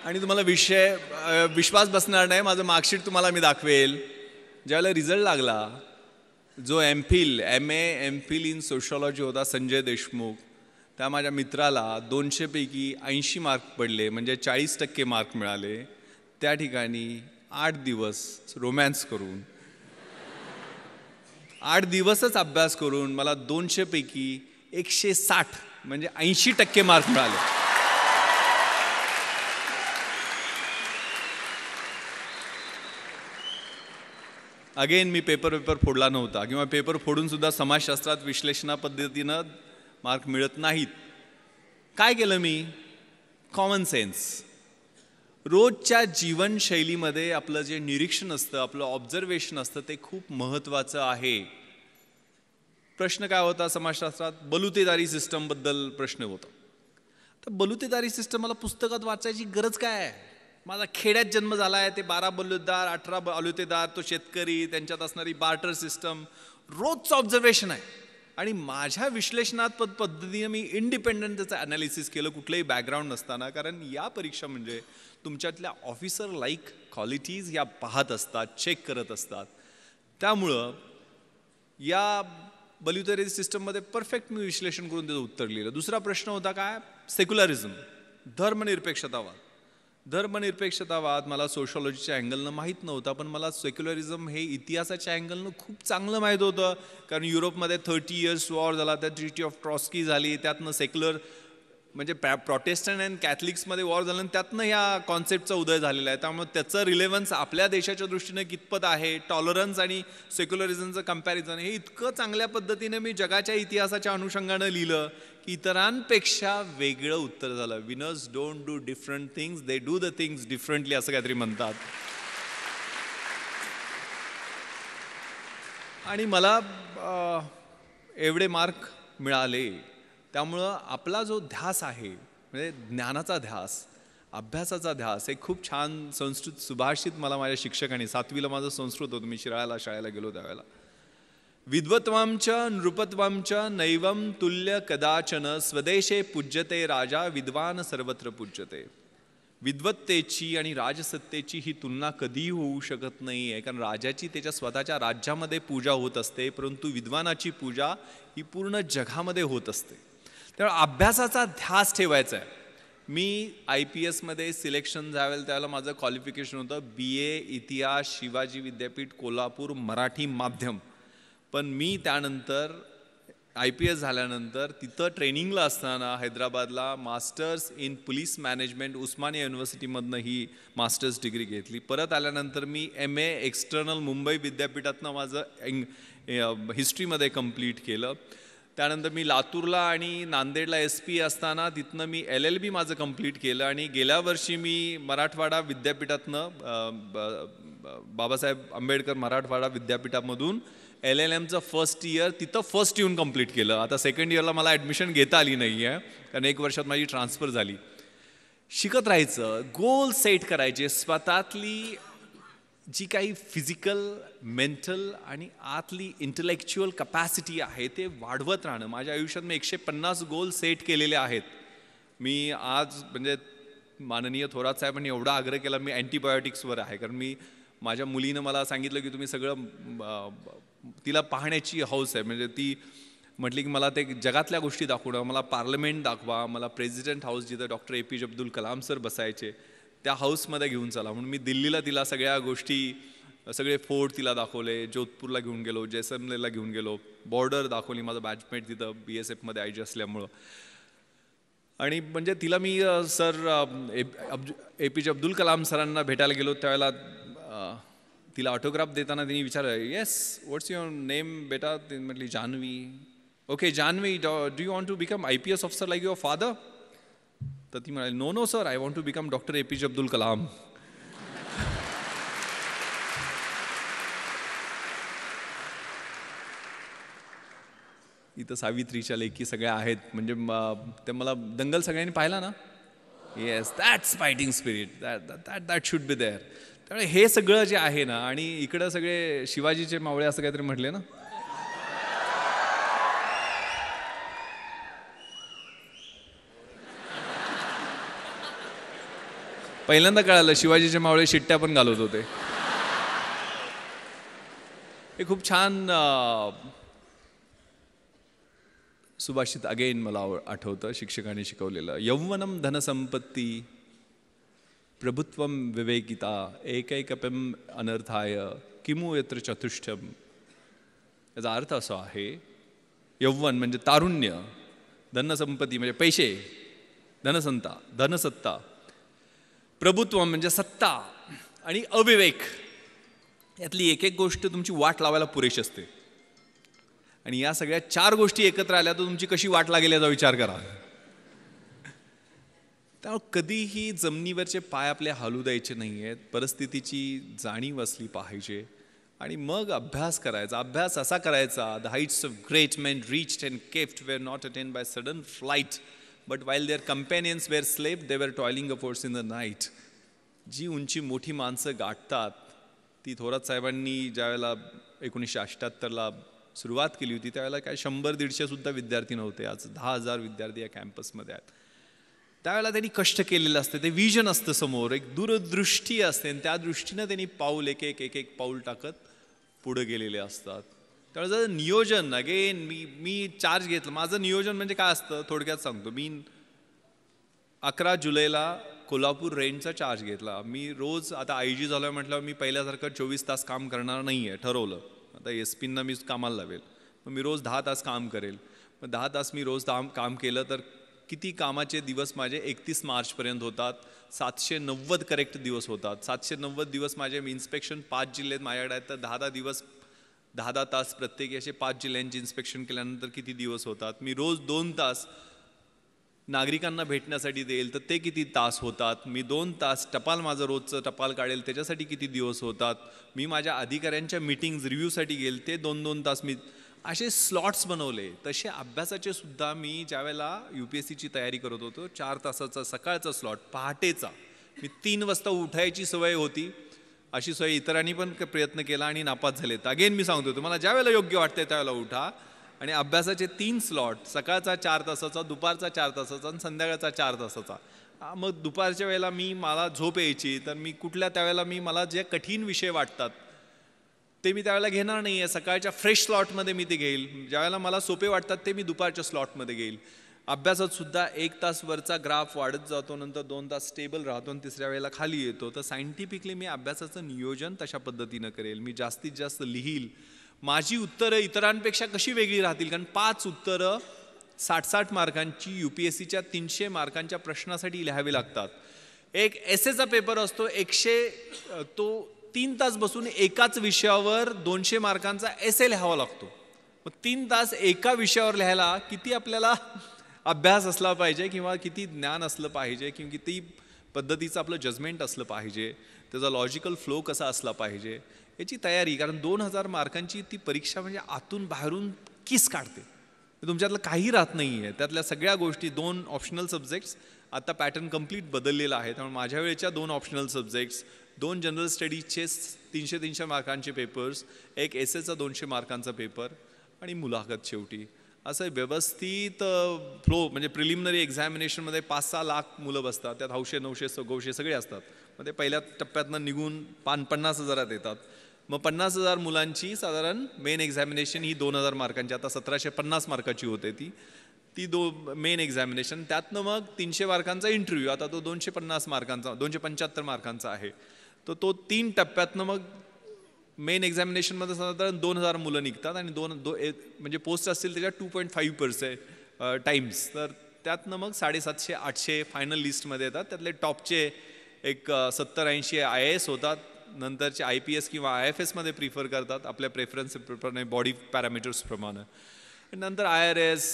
आणि तुम्हाला विश्वास बसणार नाही, माझं मार्कशीट तुम्हाला मी दाखवेल. ज्यावेळेला रिझल्ट लागला, जो MPhil इन सोशॉलॉजी होता संजय देशमुख, त्या माझ्या मित्राला 200 पैकी 80 मार्क पडले, म्हणजे 40% मार्क मिळाले. त्या ठिकाणी 8 दिवस रोमॅन्स करून, 8 दिवसच अभ्यास करून मला 200 पैकी 160 म्हणजे 80% मार्क मिळाले. अगेन मी पेपर फोडला नव्हता, किंवा पेपर फोडून सुद्धा समाजशास्त्रात विश्लेषणा पद्धतीनं मार्क मिळत नाहीत. काय केलं मी? Common sense. रोजच्या जीवनशैलीमध्ये आपलं जे निरीक्षण असतं, आपलं ऑब्झर्वेशन असतं, ते खूप महत्त्वाचं आहे. प्रश्न काय होता समाजशास्त्रात? बलुतेदारी सिस्टमबद्दल प्रश्न होता. तर बलुतेदारी सिस्टम मला पुस्तकात वाचायची गरज काय आहे? माझा खेड्यात जन्म झाला आहे, ते 12 बलुतेदार 18 बलुतेदार, तो शेतकरी, त्यांच्यात असणारी बार्टर सिस्टम रोजचं ऑब्झर्वेशन आहे. आणि माझ्या विश्लेषणात पद्धतीने मी इंडिपेंडंट त्याचं ॲनालिसिस केलं, कुठलंही बॅकग्राऊंड नसताना. कारण या परीक्षा म्हणजे तुमच्यातल्या ऑफिसर लाईक क्वालिटीज या पाहत असतात, चेक करत असतात. त्यामुळं या बल्युटरी सिस्टममध्ये परफेक्ट मी विश्लेषण करून त्याचं उत्तर लिहिलं. दुसरा प्रश्न होता काय? सेक्युलरिझम, धर्मनिरपेक्षतावाद. धर्मनिरपेक्षतावाद मला सोशॉलॉजीच्या अँगलनं माहीत नव्हता, पण मला सेक्युलरिझम हे इतिहासाच्या अँगलनं खूप चांगलं माहीत होतं. कारण युरोपमध्ये 30 इयर्स वॉर झाला, त्या ट्रिटी ऑफ ट्रॉस्की झाली, त्यातनं सेक्युलर म्हणजे प्रोटेस्टंट अँड कॅथलिक्समध्ये वॉर झालं, आणि त्यातनं ह्या कॉन्सेप्टचा उदय झालेला आहे. त्यामुळे त्याचं रिलेव्हन्स आपल्या देशाच्या दृष्टीने कितपत आहे, टॉलरन्स आणि सेक्युलरिझमचं कम्पॅरिझन, हे इतकं चांगल्या पद्धतीने मी जगाच्या इतिहासाच्या अनुषंगानं लिहिलं की इतरांपेक्षा वेगळं उत्तर झालं. Winners don't do different things, they do the things differently, असं काहीतरी म्हणतात. आणि मला एवढे मार्क मिळाले. त्यामुळं आपला जो ध्यास आहे, म्हणजे ज्ञानाचा ध्यास, अभ्यासाचा ध्यास, हे खूप छान संस्कृत सुभाषित मला माझ्या शिक्षकांनी, 7वीला माझं संस्कृत होतं, मी शिराळ्याला शाळेला गेलो त्यावेळेला, विद्वत्वांच नृपत्वांच नैवम तुल्य कदाचन स्वदेशे पूज्यते राजा विद्वान सर्वत्र पूज्यते. विद्वत्तेची आणि राजसत्तेची ही तुलना कधीही होऊ शकत नाही आहे. कारण राजाची त्याच्या स्वतःच्या राज्यामध्ये पूजा होत असते, परंतु विद्वानाची पूजा ही पूर्ण जगामध्ये होत असते. त्यामुळे अभ्यासाचा ध्यास ठेवायचा आहे. मी IPSमध्ये सिलेक्शन झालं त्यावेळेला माझं क्वालिफिकेशन होतं BA इतिहास, शिवाजी विद्यापीठ कोल्हापूर, मराठी माध्यम. पण मी त्यानंतर IPS झाल्यानंतर तिथं ट्रेनिंगला असताना हैदराबादला masters in police management Osmania युनिव्हर्सिटीमधनं he masters degree घेतली. परत आल्यानंतर मी MA एक्सटर्नल मुंबई विद्यापीठातनं माझं हिस्ट्रीमध्ये कंप्लीट केलं. त्यानंतर मी लातूरला आणि नांदेडला SP असताना तिथनं मी LLB माझं कंप्लीट केलं. आणि गेल्या वर्षी मी मराठवाडा विद्यापीठातनं बाबासाहेब आंबेडकर मराठवाडा विद्यापीठामधून LLMचं फर्स्ट इयर तिथं फर्स्ट येऊन कंप्लीट केलं. आता सेकंड इयरला मला ॲडमिशन घेता आली नाही आहे, कारण 1 वर्षात माझी ट्रान्सफर झाली. शिकत राहायचं, गोल सेट करायचे, स्वतःतली जी काही फिजिकल, मेंटल आणि आतली इंटलेक्च्युअल कपॅसिटी आहे ते वाढवत राहणं. माझ्या आयुष्यात मी 150 गोल सेट केलेले आहेत. मी आज म्हणजे माननीय थोरात साहेबांनी एवढा आग्रह केला, मी अँटीबायोटिक्सवर आहे. कारण मी माझ्या मुलीनं मला सांगितलं की तुम्ही सगळं, तिला पाहण्याची हौस आहे. म्हणजे ती म्हटली की मला ते जगातल्या गोष्टी दाखवणं, मला पार्लमेंट दाखवा, मला प्रेसिडेंट हाऊस जिथं doctor APJ Abdul Kalam sir बसायचे त्या हाऊसमध्ये घेऊन चला. म्हणून मी दिल्लीला तिला सगळ्या गोष्टी, सगळे फोर्ट तिला दाखवले, जोधपूरला घेऊन गेलो, जैसलमेरला घेऊन गेलो, बॉर्डर दाखवली, माझं बॅचमेट तिथं BSFमध्ये IG असल्यामुळं. आणि म्हणजे तिला मी सर APJ अब्दुल कलाम सरांना भेटायला गेलो त्यावेळेला तिला ऑटोग्राफ देताना तिने विचारलं, येस व्हॉट्स युअर नेम बेटा? ती म्हटली Janhavi. Okay Janhavi, do you want to become IPS officer like your father? तर ती म्हणाली, no sir, I want to become doctor APJ Abdul Kalam. इथं सावित्रीच्या लेखी सगळ्या आहेत. म्हणजे ते मला दंगल सगळ्यांनी पाहिला ना? Yes, that's fighting spirit, that should be there. त्यामुळे हे सगळं जे आहे ना, आणि इकडं सगळे शिवाजीचे मावळे असं काहीतरी म्हटले ना, पहिल्यांदा कळालं शिवाजीचे मावळे शिट्ट्या पण घालत होते. हे खूप छान सुभाषित अगेन मला आठवतं, शिक्षकांनी शिकवलेलं. यौवनम धनसंपत्ती प्रभुत्वम विवेकिता एकैकपम अनर्थाय किमु यत्र चतुष्टम. याचा अर्थ असा आहे, यौवन म्हणजे तारुण्य, धनसंपत्ती म्हणजे पैसे, धनसत्ता, प्रभुत्व म्हणजे सत्ता, आणि अविवेक, यातली एक गोष्ट तुमची वाट लावायला पुरेशी असते. आणि या सगळ्या 4 गोष्टी एकत्र आल्या तर तुमची कशी वाट लागेल याचा विचार करा. त्यामुळे कधीही जमिनीवरचे पाय आपले हलू द्यायचे नाही आहेत. परिस्थितीची जाणीव असली पाहिजे आणि मग अभ्यास करायचा. अभ्यास असा करायचा, the heights of great main reached and kept wear not attend by sudden flight, but while their companions were slaves, they were toiling upwards in the night. जी उंची मोठी माणसं गाठतात ती थोरात साहेबांनी ज्यावेळेला 1978ला सुरुवात केली होती त्यावेळेला काय 100-150 सुद्धा विद्यार्थी नव्हते. आज 10,000 विद्यार्थी या कॅम्पसमध्ये आहेत. त्यावेळेला त्यांनी कष्ट केलेलं असतं, ते विजन असतं समोर, एक दूरदृष्टी असते आणि त्या दृष्टीनं त्यांनी पाऊल एक एक पाऊल टाकत पुढे गेलेले असतात. त्यावेळेस नियोजन अगेन मी चार्ज घेतलं. माझं नियोजन म्हणजे काय असतं थोडक्यात सांगतो. मी 11 जुलैला कोल्हापूर रेंजचा चार्ज घेतला. मी रोज आता IG झालोय म्हटल्यावर मी पहिल्यासारखं 24 तास काम करणार नाही आहे, ठरवलं. आता SP-ना मी कामाला लावेल, मग मी रोज 10 तास काम करेल. मग 10 तास मी रोज काम केलं तर किती कामाचे दिवस माझे 31 मार्चपर्यंत होतात. 790 करेक्ट दिवस होतात. 790 दिवस माझे इन्स्पेक्शन 5 जिल्ह्यात माझ्याकडे आहेत, तर 10 दिवस 10 तास प्रत्येकी असे 5 जिल्ह्यांची इन्स्पेक्शन केल्यानंतर किती दिवस होतात. मी रोज 2 तास नागरिकांना भेटण्यासाठी देईल तर ते किती तास होतात. मी 2 तास टपाल माझं रोजचं टपाल काढेल त्याच्यासाठी किती दिवस होतात. मी माझ्या अधिकाऱ्यांच्या मीटिंग्ज रिव्ह्यूसाठी गेल ते 2-2 तास मी असे स्लॉट्स बनवले. तसे अभ्यासाचे सुद्धा मी ज्यावेळेला UPSCची तयारी करत होतो 4 तासाचा सकाळचा स्लॉट पहाटेचा, मी 3 वाजता उठायची सवय होती. अशी सोय इतरांनी पण प्रयत्न केला आणि नापास झाले. तर अगेन मी सांगतो तुम्हाला ज्यावेळेला योग्य वाटते त्यावेळेला उठा आणि अभ्यासाचे 3 स्लॉट, सकाळचा 4 तासाचा, दुपारचा 4 तासाचा आणि संध्याकाळचा 4 तासाचा. मग दुपारच्या वेळेला मला झोप यायची तर मी त्यावेळेला मला जे कठीण विषय वाटतात ते मी त्यावेळेला घेणार नाही आहे. सकाळच्या फ्रेश स्लॉटमध्ये मी ते घेईल. ज्यावेळेला मला सोपे वाटतात ते मी दुपारच्या स्लॉटमध्ये घेईल. अभ्यासात सुद्धा 1 तास वरचा ग्राफ वाढत जातो, नंतर 2 तास स्टेबल राहतो आणि तिसऱ्या वेळेला खाली येतो. तर सायंटिफिकली मी अभ्यासाचं नियोजन तशा पद्धतीनं करेल. मी जास्तीत जास्त लिहील. माझी उत्तरं इतरांपेक्षा कशी वेगळी राहतील, कारण 5 उत्तरं 60-60 मार्कांची UPSCच्या 300 मार्कांच्या प्रश्नासाठी लिहावे लागतात. एक एसेचा पेपर असतो, 3 तास बसून एकाच विषयावर 200 मार्कांचा एसे लिहावा लागतो. मग 3 तास एका विषयावर लिहायला किती आपल्याला अभ्यास असला पाहिजे किंवा किती ज्ञान असलं पाहिजे किंवा किती पद्धतीचं आपलं जजमेंट असलं पाहिजे, त्याचा लॉजिकल फ्लो कसा असला पाहिजे याची तयारी. कारण 2000 मार्कांची ती परीक्षा म्हणजे आतून बाहेरून किस काढते. तुमच्यातलं काही राहत नाही आहे. त्यातल्या सगळ्या गोष्टी 2 ऑप्शनल सब्जेक्ट्स, आता पॅटर्न कंप्लीट बदललेला आहे. त्यामुळे माझ्या वेळेच्या 2 ऑप्शनल सब्जेक्ट्स, 2 जनरल स्टडीजचे 300-300 मार्कांचे पेपर्स, एक एसेचा 200 मार्कांचा पेपर आणि मुलाखत शेवटी. असं व्यवस्थित फ्लो म्हणजे प्रिलिमिनरी एक्झामिनेशनमध्ये 5-6 लाख मुलं बसतात. त्यात 900 गौशे सगळे असतात. मग ते पहिल्या टप्प्यातनं निघून 50,000 येतात. मग 50,000 मुलांची साधारण मेन एक्झामिनेशन ही 2000 मार्कांची, आता 1750 मार्काची होते ती मेन एक्झामिनेशन. त्यातनं मग 300 मार्कांचा इंटरव्ह्यू, आता तो 250 मार्कांचा 275 मार्कांचा आहे. तो 3 टप्प्यातनं मग मेन एक्झामिनेशनमध्ये साधारण 2000 मुलं निघतात आणि म्हणजे पोस्ट असतील त्याच्या 2.5% टाइम्स. तर त्यातनं मग 750-800 फायनल लिस्टमध्ये येतात. त्यातले टॉपचे एक 70-80 IAS होतात. नंतरचे IPS किंवा IFS मध्ये प्रिफर करतात आपल्या प्रेफरन्सप्रमाणे, बॉडी पॅरामीटर्सप्रमाणे. नंतर IRS,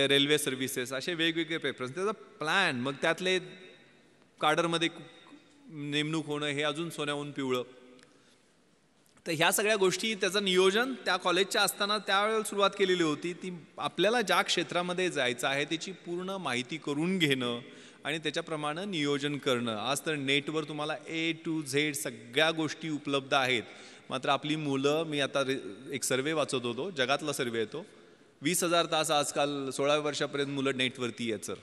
रेल्वे सर्व्हिसेस, असे वेगवेगळे प्रेफरन्स. त्याचा प्लॅन, मग त्यातले काडरमध्ये नेमणूक होणं हे अजून सोन्याहून पिवळं. तर ह्या सगळ्या गोष्टी, त्याचं नियोजन त्या कॉलेजच्या असताना त्यावेळेला सुरुवात केलेली होती. ती आपल्याला ज्या क्षेत्रामध्ये जायचं आहे त्याची पूर्ण माहिती करून घेणं आणि त्याच्याप्रमाणे नियोजन करणं. आज तर नेटवर तुम्हाला A to Z सगळ्या गोष्टी उपलब्ध आहेत. मात्र आपली मुलं, मी आता एक सर्वे वाचत होतो, जगातला सर्वे येतो, 20,000 तास आजकाल 16व्या वर्षापर्यंत मुलं नेटवरती यायचं.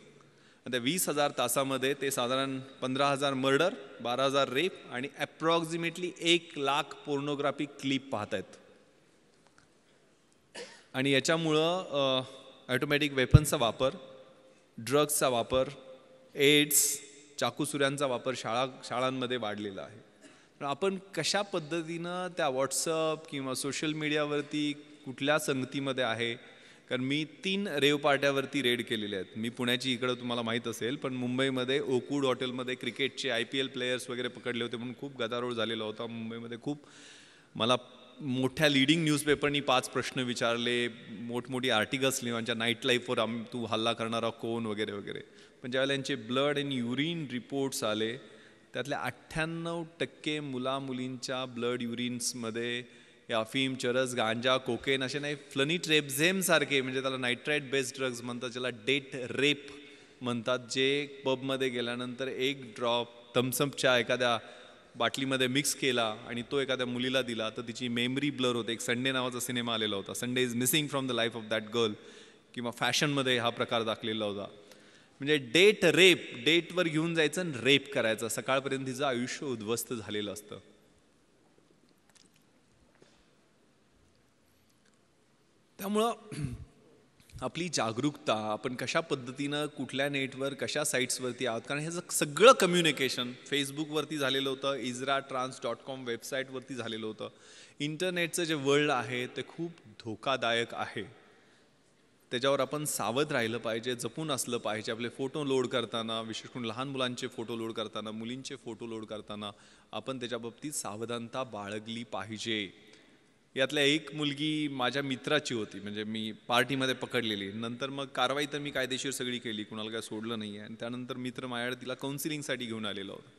त्या 20,000 तासामध्ये ते साधारण 15,000 मर्डर, 12,000 रेप आणि अप्रॉक्सिमेटली 1 लाख पोर्नोग्राफी क्लिप पाहत आहेत. आणि याच्यामुळं ऑटोमॅटिक वेपन्सचा वापर, ड्रग्सचा वापर, एड्स, चाकूसुऱ्यांचा वापर शाळांमध्ये वाढलेला आहे. पण आपण कशा पद्धतीनं त्या व्हॉट्सअप किंवा सोशल मीडियावरती कुठल्या संगतीमध्ये आहे. कारण मी 3 रेव पार्ट्यावरती रेड केलेले आहेत. मी पुण्याची इकडं तुम्हाला माहीत असेल, पण मुंबईमध्ये ओकूड हॉटेलमध्ये क्रिकेटचे IPL प्लेयर्स वगैरे पकडले होते म्हणून खूप गदारोळ झालेला होता मुंबईमध्ये. खूप मला मोठ्या लीडिंग न्यूजपेपरनी 5 प्रश्न विचारले, मोठमोठी आर्टिकल्स लिहायच्या, नाईट लाईफवर तू हल्ला करणारा कोण वगैरे वगैरे. पण ज्यावेळेला यांचे ब्लड आणि युरिन रिपोर्ट्स आले, त्यातल्या 98% मुलामुलींच्या ब्लड युरिन्समध्ये अफीम, चरस, गांजा, कोकेन असे नाही, फ्लनिट्रेप्झेम सारखे, म्हणजे त्याला नायट्राईट बेस्ड ड्रग्ज म्हणतात, ज्याला डेट रेप म्हणतात, जे पबमध्ये गेल्यानंतर 1 ड्रॉप थम्सअपच्या एखाद्या बाटलीमध्ये मिक्स केला आणि तो एखाद्या मुलीला दिला तर तिची मेमरी ब्लर होते. एक संडे नावाचा सिनेमा आलेला होता, Sunday is missing from the life of that girl, किंवा फॅशनमध्ये हा प्रकार दाखलेला होता. म्हणजे डेट रेप, डेटवर घेऊन जायचं आणि रेप करायचं, सकाळपर्यंत तिचं आयुष्य उद्ध्वस्त झालेलं असतं. त्यामुळं आपली जागरूकता, आपण कशा पद्धतीनं कुठल्या नेटवर कशा साईट्सवरती आहोत, कारण हे सगळं कम्युनिकेशन फेसबुकवरती झालेलं होतं, ISRAtrans.com वेबसाईटवरती झालेलं होतं. इंटरनेटचं जे वर्ल्ड आहे ते खूप धोकादायक आहे. त्याच्यावर आपण सावध राहिलं पाहिजे, जपून असलं पाहिजे. आपले फोटो लोड करताना, विशेष करून लहान मुलांचे फोटो लोड करताना, मुलींचे फोटो लोड करताना आपण त्याच्या बाबतीत सावधानता बाळगली पाहिजे. यातल्या एक मुलगी माझ्या मित्राची होती, म्हणजे मी पार्टीमध्ये पकडलेली. नंतर मग कारवाई तर मी कायदेशीर सगळी केली, कुणाला काय सोडलं नाही आहे. आणि त्यानंतर मित्र माझ्याकडे तिला काउन्सिलिंगसाठी घेऊन आलेला होता.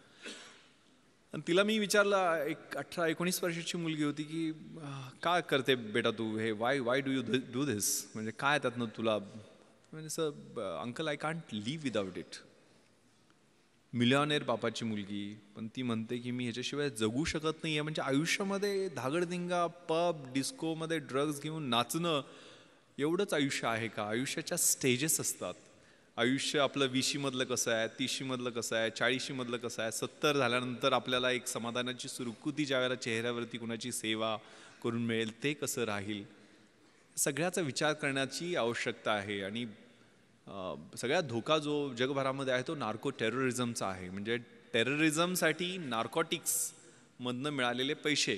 आणि तिला मी विचारलं, एक 18-19 वर्षाची मुलगी होती, की काय करते बेटा तू हे, why do you do this, म्हणजे काय त्यातनं तुला, म्हणजे sir uncle I can't leave without it. मिलियनेर बापाची मुलगी, पण ती म्हणते की मी ह्याच्याशिवाय जगू शकत नाही आहे. म्हणजे आयुष्यामध्ये धागडधिंगा, पब, डिस्कोमध्ये ड्रग्ज घेऊन नाचणं एवढंच आयुष्य आहे का? आयुष्याच्या स्टेजेस असतात. आयुष्य आपलं 20मधलं कसं आहे, 30मधलं कसं आहे, 40मधलं कसं आहे, 70 झाल्यानंतर आपल्याला एक समाधानाची सुरकुती ज्या वेळेला चेहऱ्यावरती कुणाची सेवा करून मिळेल ते कसं राहील, सगळ्याचा विचार करण्याची आवश्यकता आहे. आणि सगळ्यात धोका जो जगभरामध्ये आहे तो नार्को टेररिझमचा आहे. म्हणजे टेररिझमसाठी नार्कोटिक्समधनं मिळालेले पैसे,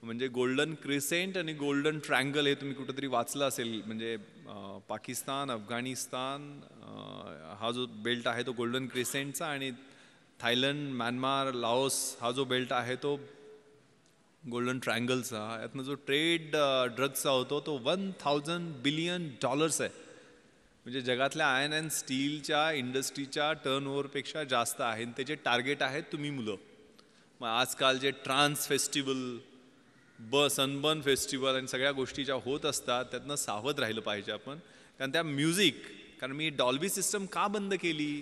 म्हणजे गोल्डन क्रिसेंट आणि गोल्डन ट्रँगल हे तुम्ही कुठेतरी वाचलं असेल. म्हणजे पाकिस्तान, अफगाणिस्तान हा जो बेल्ट आहे तो गोल्डन क्रिसेंटचा, आणि थायलंड, म्यानमार, लाओस हा जो बेल्ट आहे तो गोल्डन ट्रँगलचा. यातनं जो ट्रेड ड्रग्सचा होतो तो $1000 बिलियन आहे. म्हणजे जगातल्या आयर्न अँड स्टीलच्या इंडस्ट्रीच्या टर्नओव्हरपेक्षा जास्त आहे. त्याचे टार्गेट आहेत तुम्ही मुलं. मग आजकाल जे ट्रान्स फेस्टिवल, सनबर्न फेस्टिवल आणि सगळ्या गोष्टी ज्या होत असतात त्यातनं सावध राहिलं पाहिजे आपण. कारण त्या म्युझिक, कारण मी डॉल्बी सिस्टम का बंद केली,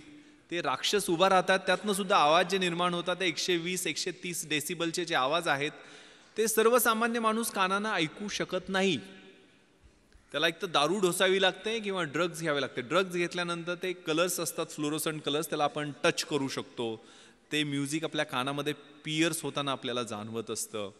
ते राक्षस उभा राहतात, त्यातनं सुद्धा आवाज जे निर्माण होतात ते 120-130 डेसिबलचे जे आवाज आहेत ते सर्वसामान्य माणूस कानानं ऐकू शकत नाही. त्याला एक तर दारू ढोसावी लागते किंवा ड्रग्ज घ्यावे लागते. ड्रग्ज घेतल्यानंतर ते कलर्स असतात, फ्लोरोसंट कलर्स, त्याला आपण टच करू शकतो. ते म्युझिक आपल्या कानामध्ये पियर्स होताना आपल्याला जाणवत असतं.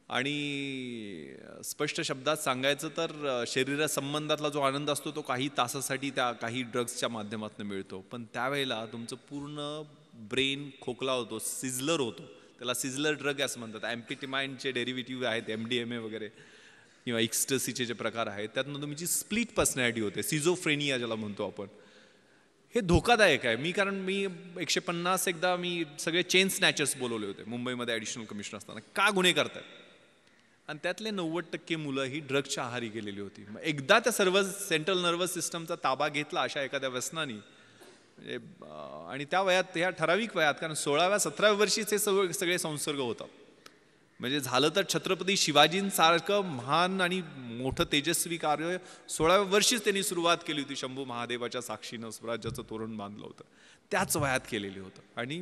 आणि स्पष्ट शब्दात सांगायचं तर शरीरासंबंधातला जो आनंद असतो तो काही तासासाठी त्या काही ड्रग्सच्या माध्यमातून मिळतो. पण त्यावेळेला तुमचं पूर्ण ब्रेन खोकला होतो, सिझलर होतो. त्याला सिझलर ड्रग असं म्हणतात. ॲम्फिटिमाइनचे डेरिव्हेटिव्ह आहेत, MDMA वगैरे, किंवा एक्स्टसीचे जे प्रकार आहेत, त्यातनं तुमची स्प्लिट पर्सनॅलिटी होते, सिझोफ्रेनिया ज्याला म्हणतो आपण. हे धोकादायक आहे. कारण मी 150 एकदा मी सगळे चेन स्नॅचर्स बोलवले होते मुंबईमध्ये ॲडिशनल कमिशनर असताना. का गुन्हे करतात? आणि त्यातले 90% मुलं ही ड्रग्सच्या आहारी गेलेली होती. मग एकदा त्या सर्व सेंट्रल नर्वस सिस्टमचा ताबा घेतला अशा एखाद्या व्यसनाने, म्हणजे आणि त्या वयात, ह्या ठराविक वयात, कारण 16व्या-17व्या वर्षीच हे सगळे संसर्ग होतात. म्हणजे झालं तर छत्रपती शिवाजींसारखं महान आणि मोठं तेजस्वी कार्य 16व्या वर्षीच त्यांनी सुरुवात केली होती. शंभू महादेवाच्या साक्षीनं स्वराज्याचं तोरण बांधलं होतं, त्याच वयात केलेली होतं. आणि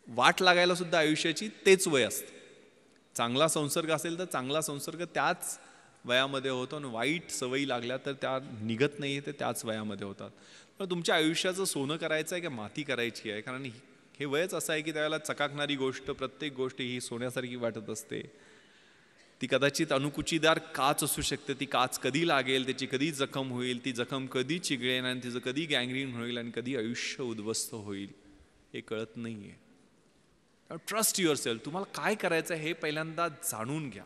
वाट लागायला सुद्धा आयुष्याची तेच वय असतं. चांगला संसर्ग असेल तर चांगला संसर्ग त्याच वयामध्ये होतो, आणि वाईट सवयी लागल्या तर त्या निघत नाही, ते त्याच वयामध्ये होतात. तर तुमच्या आयुष्याचं सोनं करायचं आहे की माती करायची आहे? कारण हे वयच असं आहे की त्यावेळेला चकाकणारी गोष्ट, प्रत्येक गोष्ट ही सोन्यासारखी वाटत असते. ती कदाचित अणुकुचीदार काच असू शकते. ती काच कधी लागेल, त्याची कधी जखम होईल, ती जखम कधी चिघळेल, आणि तिचं कधी गँग्रीन होईल, आणि कधी आयुष्य उद्ध्वस्त होईल हे कळत नाही आहे. Trust yourself. तुम्हाला काय करायचं आहे हे पहिल्यांदा जाणून घ्या.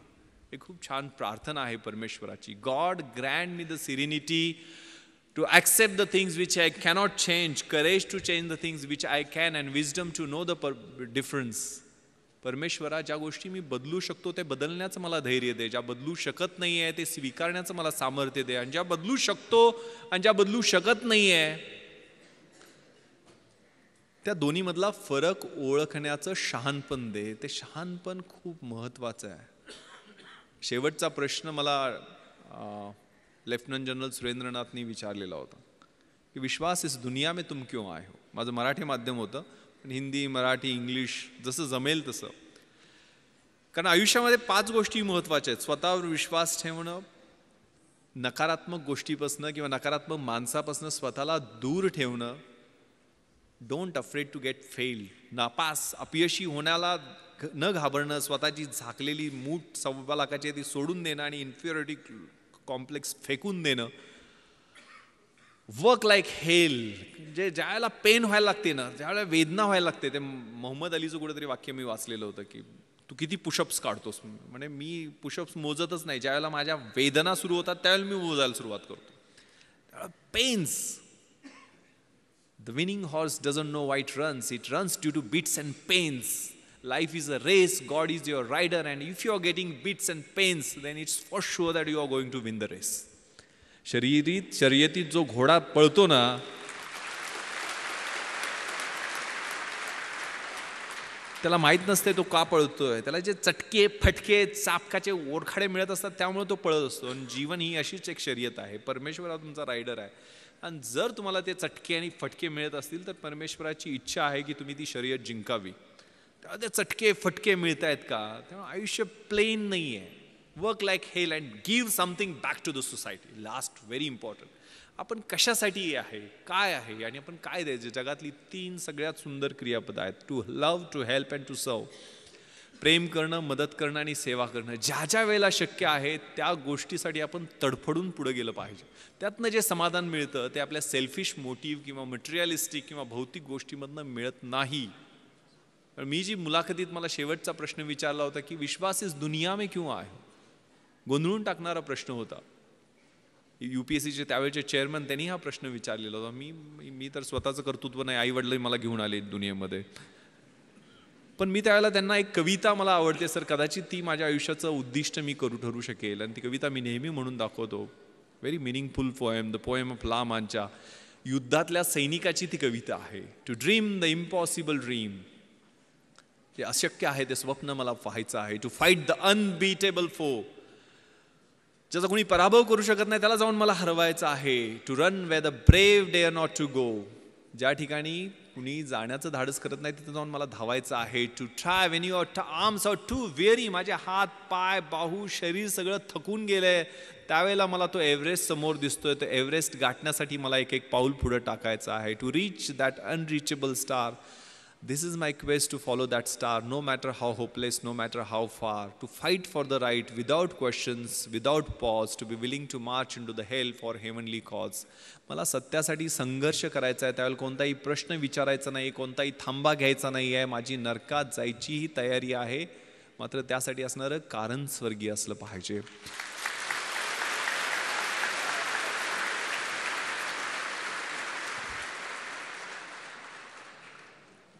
हे खूप छान प्रार्थना आहे परमेश्वराची. God Grant me the सिरिनिटी to accept the things which I cannot change, courage to change the things which I can, and wisdom to know the difference. परमेश्वरा, ज्या गोष्टी मी बदलू शकतो ते बदलण्याचं मला धैर्य दे, ज्या बदलू शकत नाही आहे ते स्वीकारण्याचं मला सामर्थ्य दे, आणि ज्या बदलू शकतो आणि ज्या बदलू शकत नाही आहे त्या दोन्हीमधला फरक ओळखण्याचं शहाणपण दे. ते शहाणपण खूप महत्त्वाचं आहे. शेवटचा प्रश्न मला लेफ्टनंट जनरल सुरेंद्रनाथनी विचारलेला होता की विश्वास इस दुनिया में तुम क्यों आए हो. माझं मराठी माध्यम होतं, पण हिंदी, मराठी, इंग्लिश जसं जमेल तसं. कारण आयुष्यामध्ये 5 गोष्टी महत्त्वाच्या आहेत. स्वतःवर विश्वास ठेवणं, नकारात्मक गोष्टीपासून किंवा नकारात्मक माणसापासून स्वतःला दूर ठेवणं, don't afraid to get fail, नापास अपयशी होण्याला न घाबरणं, स्वतःची झाकलेली मूठ 1.25 लाखाची ती सोडून देणं आणि इन्फिरियरिटी कॉम्प्लेक्स फेकून देणं. वर्क लाईक हेल, म्हणजे ज्यावेळेला पेन व्हायला लागते ना, ज्यावेळेला वेदना व्हायला लागते, ते मोहम्मद अलीचं कुठेतरी वाक्य मी वाचलेलं होतं की तू किती पुशअप्स काढतोस. म्हणजे मी पुशअप्स मोजतच नाही, ज्यावेळेला माझ्या वेदना सुरू होतात त्यावेळेला मी मोजायला सुरुवात करतो. त्यावेळेला pains. The winning horse doesn't know why it runs, it runs due to beats and pains. Life is a race, God is your rider, and if you are getting beats and pains then it's for sure that you are going to win the race. शर्यतीत जो घोडा पळतो ना, त्याला माहीत नसते तो का पळतोय. त्याला जे चटके फटके चापकाचे ओरखाडे मिळत असतात त्यामुळे तो पळत असतो. आणि जीवन ही अशीच एक शर्यत आहे. परमेश्वर हा तुमचा रायडर आहे, आणि जर तुम्हाला ते चटके आणि फटके मिळत असतील तर परमेश्वराची इच्छा आहे की तुम्ही ती शर्यत जिंकावी. तेव्हा ते चटके फटके मिळत आहेत का, तेव्हा आयुष्य प्लेन नाही आहे. Work like hell and give something back to the society. Last, very important, आपण कशासाठी आहे, काय आहे आणि आपण काय द्यायचं. जगातली 3 सगळ्यात सुंदर क्रियापद आहेत: to love, to help and to serve. प्रेम करणं, मदत करणं आणि सेवा करणं. ज्या ज्या वेळेला शक्य आहे त्या गोष्टीसाठी आपण तडफडून पुढे गेलं पाहिजे. त्यातनं जे समाधान मिळतं ते आपल्या सेल्फिश मोटिव्ह किंवा मटेरियलिस्टिक किंवा भौतिक गोष्टीमधनं मिळत नाही. मी जी मुलाखतीत मला शेवटचा प्रश्न विचारला होता की विश्वास इस दुनिया में क्यों आहे, गोंधळून टाकणारा प्रश्न होता. UPSCचे त्यावेळेचे चेअरमन त्यांनी हा प्रश्न विचारलेला होता. मी तर स्वतःचं कर्तृत्व नाही, आई वडील मला घेऊन आले दुनियेमध्ये. पण मी त्यावेळेला त्यांना एक कविता मला आवडते सर, कदाचित ती माझ्या आयुष्याचं उद्दिष्ट मी ठरू शकेल, आणि ती कविता मी नेहमी म्हणून दाखवतो. Very meaningful poem, the poem of La Mancha. युद्धातल्या सैनिकाची ती कविता आहे. To dream the impossible dream, जे अशक्य आहे ते स्वप्न मला पाहायचं आहे. टू फाईट द अनबीटेबल फो, ज्याचा कोणी पराभव करू शकत नाही त्याला जाऊन मला हरवायचं आहे. To run where the brave dare not to go, ज्या ठिकाणी कुणी जाण्याचं धाडस करत नाही तिथे जाऊन मला धावायचं आहे. To try when your arms are too weary, माझे हात पाय बाहू शरीर सगळं थकून गेलंय, त्यावेळेला मला तो एव्हरेस्ट समोर दिसतोय. तो एव्हरेस्ट गाठण्यासाठी मला एक एक पाऊल पुढे टाकायचं आहे. To reach that unreachable star, this is my quest to follow that star, no matter how hopeless, no matter how far. To fight for the right without questions, without pause, to be willing to march into the hell for heavenly cause. मला सत्यासाठी संघर्ष करायचा आहे, त्यावेळेला कोणताही प्रश्न विचारायचा नाही, कोणताही थांबा घ्यायचा नाही आहे. माझी नरकात जायचीही तयारी आहे, मात्र त्यासाठी असणारं कारण स्वर्गीय असलं पाहिजे.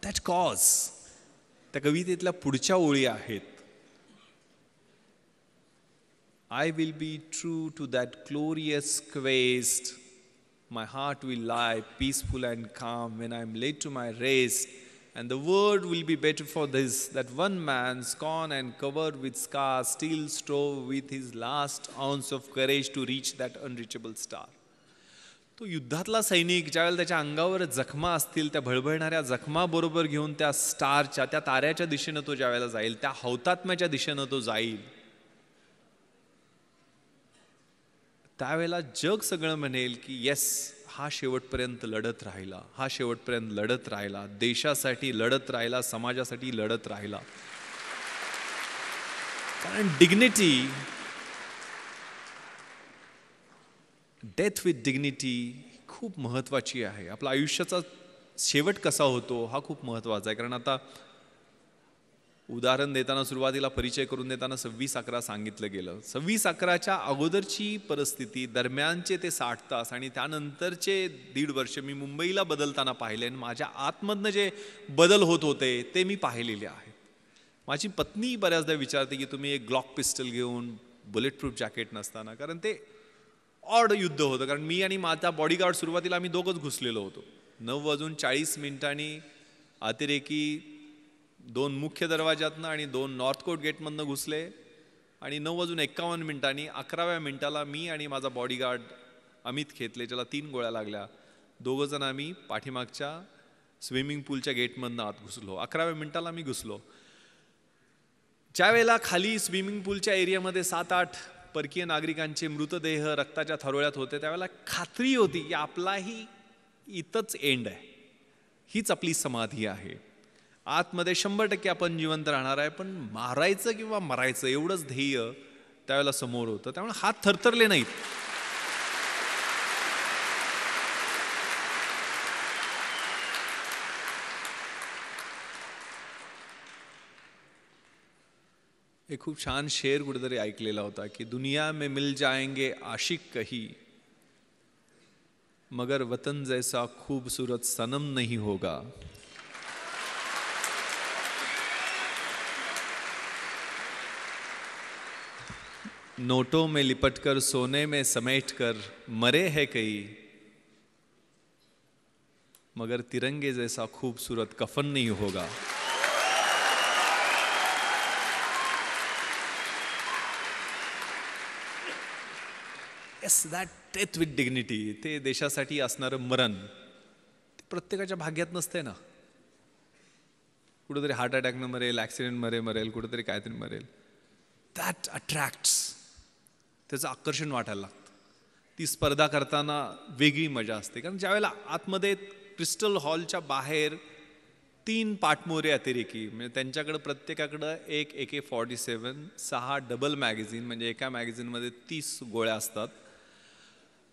That cause. त्या कवितेतल्या पुढच्या ओळी आहेत: I will be true to that glorious quest, my heart will lie peaceful and काम when I am late to my rest, and the world will be better for this, that one man स्कॉन and covered with scars steel strove with his last ounce of courage to reach that unreachable star. तो युद्धातला सैनिक ज्यावेळेला त्याच्या अंगावर जखमा असतील, त्या भळभळणाऱ्या जखमाबरोबर घेऊन त्या स्टारच्या, त्या ताऱ्याच्या दिशेनं तो ज्यावेळेला जाईल, त्या हौतात्म्याच्या दिशेनं तो जाईल, त्यावेळेला जग सगळं म्हणेल की येस, हा शेवटपर्यंत लढत राहिला, हा शेवटपर्यंत लढत राहिला, देशासाठी लढत राहिला, समाजासाठी लढत राहिला. कारण डिग्निटी, डेथ विथ डिग्निटी खूप महत्त्वाची आहे. आपला आयुष्याचा शेवट कसा होतो हा खूप महत्त्वाचा आहे. कारण आता उदाहरण देताना सुरुवातीला परिचय करून देताना 26/11 सांगितलं गेलं. 26/11च्या अगोदरची परिस्थिती, दरम्यानचे ते 60 तास आणि त्यानंतरचे 1.5 वर्ष मी मुंबईला बदलताना पाहिले, आणि माझ्या आतमधनं जे बदल होत होते ते मी पाहिलेले आहेत. माझी पत्नी बऱ्याचदा विचारते की तुम्ही एक ग्लॉक पिस्टल घेऊन बुलेट प्रूफ जॅकेट नसताना, कारण ते ऑड युद्ध होतं. कारण मी आणि माझा बॉडीगार्ड सुरुवातीला आम्ही दोघंच घुसलेलो होतो. 9:40 अतिरेकी 2 मुख्य दरवाजातनं आणि 2 नॉर्थ कोट गेटमधनं घुसले, आणि 9:51 11व्या मिनिटाला मी आणि माझा बॉडीगार्ड अमित खेतले, ज्याला 3 गोळ्या लागल्या, दोघंजण आम्ही पाठीमागच्या स्विमिंग पूलच्या गेटमधनं आत घुसलो. 11व्या मिनिटाला मी घुसलो. ज्या वेळेला खाली स्विमिंग पूलच्या एरियामध्ये 7-8 परकीय नागरिकांचे मृतदेह रक्ताच्या थारोळ्यात होते, त्यावेळेला खात्री होती की आपलाही इथंच एंड आहे, हीच आपली समाधी आहे. आतमध्ये 100% आपण जिवंत राहणार आहे, पण मारायचं किंवा मरायचं एवढंच ध्येय त्यावेळेला समोर होतं. त्यामुळे हात थरथरले नाहीत. एक खूप छान शेर कुठेतरी ऐकलेला होता की दुनिया में मिल जाएंगे आशिक कही, मगर वतन जैसा खूबसूरत सनम नहीं होगा. नोटों में लिपटकर सोने में समेटकर मरे है कई, मगर तिरंगे जैसा खूबसूरत कफन नहीं होगा. Yes, that death with dignity, ते देशासाठी असणारं मरण ते प्रत्येकाच्या भाग्यात नसते ना. कुठेतरी हार्ट अटॅकनं मरेल, ॲक्सिडेंट मरेल, कुठेतरी काहीतरी मरेल. दॅट अट्रॅक्ट्स, त्याचं आकर्षण वाटायला लागतं. ती स्पर्धा करताना वेगळी मजा असते. कारण ज्यावेळेला आतमध्ये क्रिस्टल हॉलच्या बाहेर 3 पाठमोरे अतिरेकी, म्हणजे त्यांच्याकडं प्रत्येकाकडं एक AK-47, 6 डबल मॅगझिन, म्हणजे एका मॅगझिनमध्ये 30 गोळ्या असतात,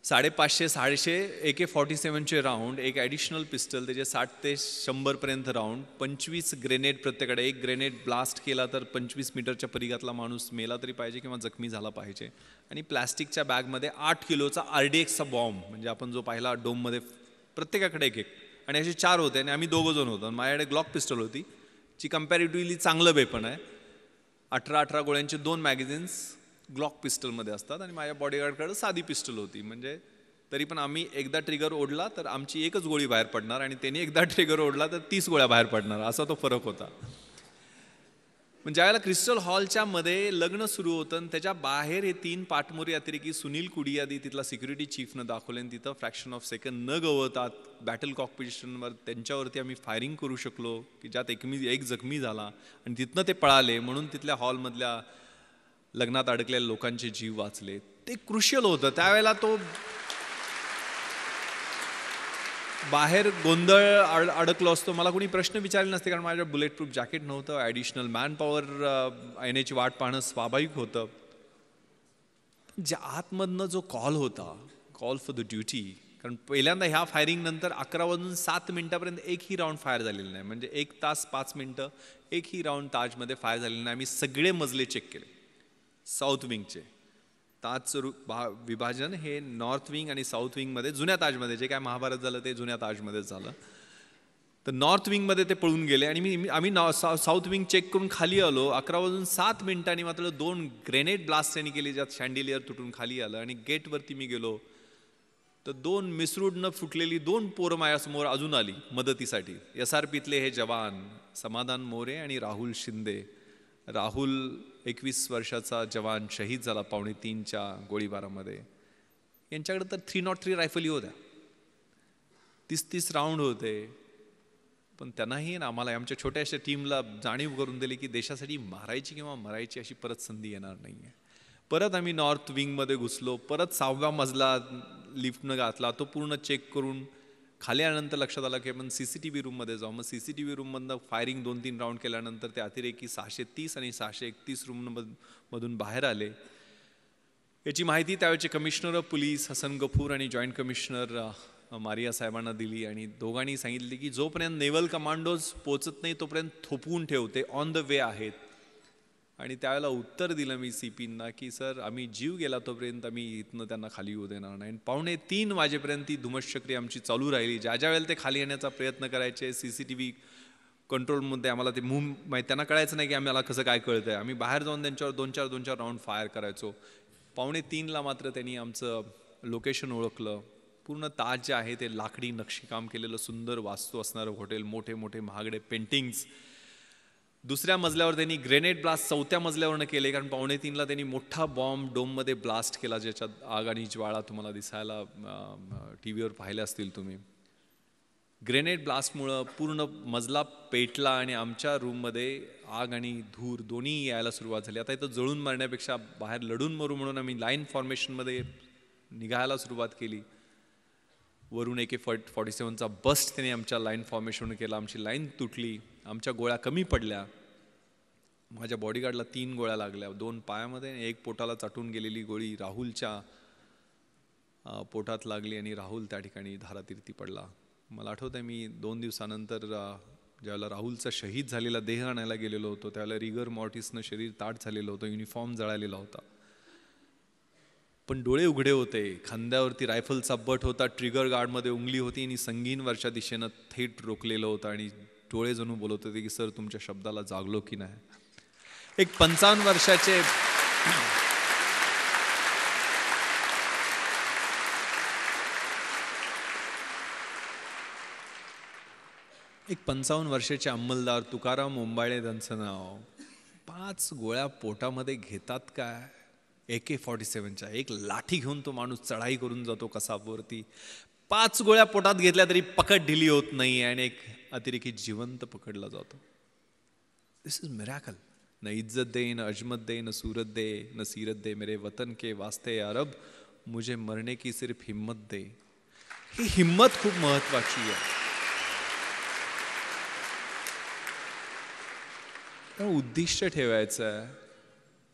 550-650 AK-47चे राऊंड, एक ॲडिशनल पिस्टल, त्याचे 60 ते 100 पर्यंत राऊंड, 25 ग्रेनेड प्रत्येकडे. एक ग्रेनेड ब्लास्ट केला तर 25 मीटरच्या परिघातला माणूस मेला तरी पाहिजे किंवा जखमी झाला पाहिजे. आणि प्लॅस्टिकच्या बॅगमध्ये 8 किलोचा RDXचा बॉम्ब, म्हणजे आपण जो पाहिला डोममध्ये, प्रत्येकाकडे एक. आणि असे 4 होते आणि आम्ही 2 जण होतो. माझ्याकडे ग्लॉक पिस्टल होती, जी कम्पॅरेटिव्हली चांगलं वेपन आहे. 18 गोळ्यांचे 2 मॅगझिन्स ग्लॉक पिस्टलमध्ये असतात आणि माझ्या बॉडीगार्डकडे साधी पिस्टल होती. म्हणजे तरी पण आम्ही एकदा ट्रिगर ओढला तर आमची एकच गोळी बाहेर पडणार आणि त्यांनी एकदा ट्रिगर ओढला तर 30 गोळ्या बाहेर पडणार, असा तो फरक होता. म्हणजे ज्यावेळेला क्रिस्टल हॉलच्या मध्ये लग्न सुरू होतं आणि त्याच्या बाहेर हे 3 पाठमोरी अतिरेकी सुनील कुडियादी तिथला सिक्युरिटी चीफनं दाखवले आणि तिथं फ्रॅक्शन ऑफ सेकंड न गवतात बॅटल कॉकपिटिशनवर त्यांच्यावरती आम्ही फायरिंग करू शकलो की ज्यात एक जखमी झाला आणि तिथनं ते पळाले, म्हणून तिथल्या हॉलमधल्या लग्नात अडकलेल्या लोकांचे जीव वाचले. ते क्रुशियल होतं. त्यावेळेला तो बाहेर गोंधळ अडकलो असतो, मला कोणी प्रश्न विचारले नसते, कारण माझ्या बुलेट प्रूफ जॅकेट नव्हतं, ॲडिशनल मॅन पॉवर येण्याची वाट पाहणं स्वाभाविक होतं. ज्या आतमधनं जो कॉल होता, कॉल फॉर द ड्युटी, कारण पहिल्यांदा ह्या फायरिंग नंतर 11:07 एकही राऊंड फायर झालेलं नाही. म्हणजे 1 तास 5 मिनिटं एकही राऊंड ताजमध्ये फायर झालेलं नाही. आम्ही सगळे मजले चेक केले साऊथ विंगचे. ताजचं विभाजन हे नॉर्थ विंग आणि साऊथ विंगमध्ये, जुन्या ताजमध्ये, जे काय महाभारत झालं ते जुन्या ताजमध्येच झालं. तर नॉर्थ विंगमध्ये ते पळून गेले आणि आम्ही साऊथ विंग चेक करून खाली आलो. 11:07 मात्र 2 ग्रेनेड ब्लास्ट त्यांनी केली, ज्यात शँडिलियर तुटून खाली आलं. आणि गेटवरती मी गेलो तर 2 मिसरूडनं फुटलेली 2 पोरं माझ्यासमोर अजून आली मदतीसाठी. SRPतले हे जवान समाधान मोरे आणि राहुल शिंदे. राहुल 21 वर्षाचा जवान शहीद झाला 2:45च्या गोळीबारामध्ये. यांच्याकडे तर 303 रायफली होत्या, 30-30 राऊंड होते. पण त्यांनाही ना आम्हाला, आमच्या छोट्याशा टीमला जाणीव करून दिली की देशासाठी मारायची किंवा मरायची अशी परत संधी येणार नाही आहे. परत आम्ही नॉर्थ विंगमध्ये घुसलो. परत 6व्या मजला लिफ्टनं घातला. तो पूर्ण चेक करून खाली आल्यानंतर लक्षात आलं की आपण CCTV रूममध्ये जाऊ. मग CCTV रूममधनं फायरिंग 2-3 राऊंड केल्यानंतर ते अतिरेकी 630 आणि 631 रूममधून बाहेर आले. याची माहिती त्यावेळेचे commissioner of police Hasan Ghafoor आणि जॉईंट कमिशनर मारिया साहेबांना दिली. आणि दोघांनी सांगितले की जोपर्यंत नेव्हल कमांडोज पोचत नाही तोपर्यंत थोपवून ठेवते, ऑन द वे आहेत. आणि त्यावेळेला उत्तर दिलं मी CPंना की सर, आम्ही जीव गेला तोपर्यंत आम्ही इथनं त्यांना खाली येऊ देणार नाही. 2:45 वाजेपर्यंत ती धुमश्चक्री आमची चालू राहिली. ज्या वेळेला ते खाली येण्याचा प्रयत्न करायचे, CCTV कंट्रोलमध्ये आम्हाला ते माहिती, त्यांना कळायचं नाही की आम्हाला कसं काय कळतंय. आम्ही बाहेर जाऊन त्यांच्यावर 2-4 राऊंड फायर करायचो. 2:45 मात्र त्यांनी आमचं लोकेशन ओळखलं. पूर्ण ताज जे आहे ते लाकडी नक्षीकाम केलेलं सुंदर वास्तू असणारं हॉटेल, मोठे मोठे महागडे पेंटिंग्स. दुसऱ्या मजल्यावर त्यांनी ग्रेनेड ब्लास्ट 4थ्या मजल्यावरनं केले, कारण 2:45ला त्यांनी मोठा बॉम्ब डोममध्ये ब्लास्ट केला, ज्याच्यात आग आणि ज्वाळा तुम्हाला दिसायला TV वर पाहिले असतील तुम्ही. ग्रेनेड ब्लास्टमुळं पूर्ण मजला पेटला आणि आमच्या रूममध्ये आग आणि धूर दोन्ही यायला सुरुवात झाली. आता इथं जळून मारण्यापेक्षा बाहेर लढून मरू म्हणून आम्ही लाईन फॉर्मेशनमध्ये निघायला सुरुवात केली. वरून AK-47चा बस्ट त्याने आमच्या लाईन फॉर्मेशन केला. आमची लाईन तुटली, आमच्या गोळ्या कमी पडल्या. माझ्या बॉडीगार्डला 3 गोळ्या लागल्या, 2 पायामध्ये, 1 पोटाला चाटून गेलेली गोळी राहुलच्या पोटात लागली आणि राहुल त्या ठिकाणी धारातीर्थी पडला. मला आठवतं आहे मी 2 दिवसानंतर ज्यावेळेला राहुलचा शहीद झालेला देह आणायला गेलेलो होतो त्यावेळेला रिगर मॉर्टिसनं शरीर ताट झालेलं होतं, युनिफॉर्म जळालेला होता, पण डोळे उघडे होते. खांद्यावरती रायफलचा बट होता, ट्रिगर गार्डमध्ये उंगली होती आणि संगीन वरच्या दिशेनं थेट रोखलेलं होतं आणि डोळे जणू बोलत होते की सर तुमच्या शब्दाला जागलो की नाही. एक 55 वर्षाचे एक 55 वर्षाचे अंमलदार तुकाराम ओंबाळे त्यांचं नाव, 5 गोळ्या पोटामध्ये घेतात काय AK-47च्या. एक लाठी घेऊन तो माणूस चढाई करून जातो कसाबवरती. 5 गोळ्या पोटात घेतल्या तरी पकड ढिली होत नाही आणि एक अतिरेकी जिवंत पकडला जातो. दिस इज मिरॅकल. न इज्जत दे, न अजमत दे, न सूरत दे, न सीरत दे, मेरे वतन के वास्ते अरब, मुझे मरने की सिर्फ हिम्मत दे. ही हिम्मत खूप महत्वाची आहे. उद्दिष्ट ठेवायचं आहे,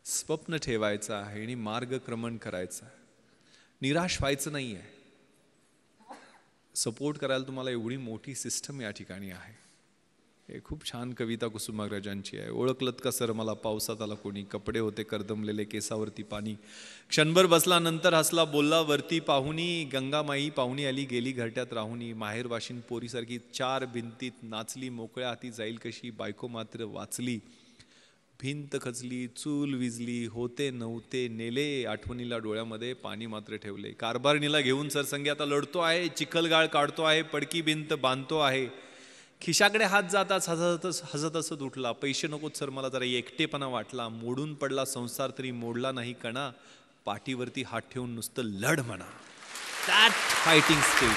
स्वप्न ठेवायचं आहे आणि मार्गक्रमण करायचं आहे. निराश व्हायचं नाही आहे. सपोर्ट करायला तुम्हाला एवढी मोठी सिस्टम या ठिकाणी आहे. हे खूप छान कविता कुसुमाग्रजांची आहे. ओळखलत का सर मला पावसात आला कोणी, कपडे होते कर्दमलेले केसावरती पाणी, क्षणभर बसला नंतर हसला बोलला वरती पाहुणी, गंगामाई पाहुणी आली गेली घरट्यात राहुनी, माहेर वाशिन पोरीसारखी 4 भिंतीत नाचली, मोकळ्या हाती जाईल कशी, बायको मात्र वाचली, भिंत खचली, चूल विजली, होते नव्हते नेले, आठवणीला डोळ्यामध्ये पाणी मात्र ठेवले, कारभारणीला घेऊन सरसंगी आता लढतो आहे, चिखलगाळ काढतो आहे, पडकी भिंत बांधतो आहे, खिशाकडे हात जाताच हसत हसत उठला, पैसे नकोत सर मला जरा एकटेपणा वाटला, मोडून पडला संसार तरी मोडला नाही कणा, पाठीवरती हात ठेवून नुसतं लढ म्हणा. That fighting spirit.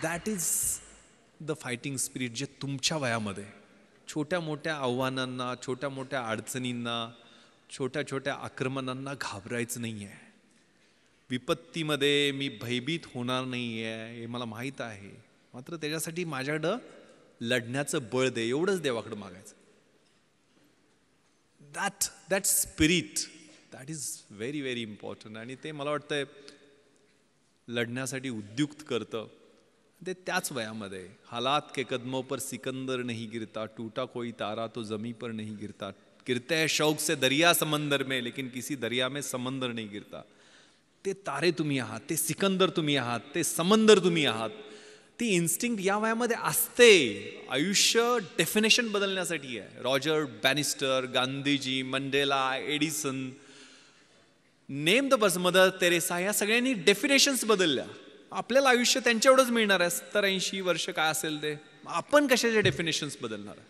That is the fighting spirit जे तुमच्या वयामध्ये छोट्या मोठ्या आव्हानांना, छोट्या मोठ्या अडचणींना, छोट्या छोट्या आक्रमणांना घाबरायचं नाही आहे. विपत्तीमध्ये मी भयभीत होणार नाही आहे हे मला माहीत आहे, मात्र त्याच्यासाठी माझ्याकडं लढण्याचं बळ दे, एवढंच देवाकडं मागायचं. That spirit that is very very important. आणि ते मला वाटतंय लढण्यासाठी उद्युक्त करतं. ते त्याच वयामध्ये हालात के कदमों पर सिकंदर नहीं गिरता, टूटा कोई तारा तो जमी पर नहीं गिरता, गिरते हैं शौक से दरिया समंदर में लेकिन किसी दरिया में समंदर नहीं गिरता. ते तारे तुम्ही आहात, ते सिकंदर तुम्ही आहात, ते समंदर तुम्ही आहात. ती इन्स्टिंक्ट या वयामध्ये असते. आयुष्य डेफिनेशन बदलण्यासाठी आहे. Roger Bannister, Gandhiji, Mandela, Edison, name the person, Mother Teresa, या सगळ्यांनी डेफिनेशन्स बदलल्या. आपल्याला आयुष्य त्यांच्या एवढंच मिळणार आहे, 70-80 वर्ष काय असेल ते. आपण कशाचे डेफिनेशन्स बदलणार आहे?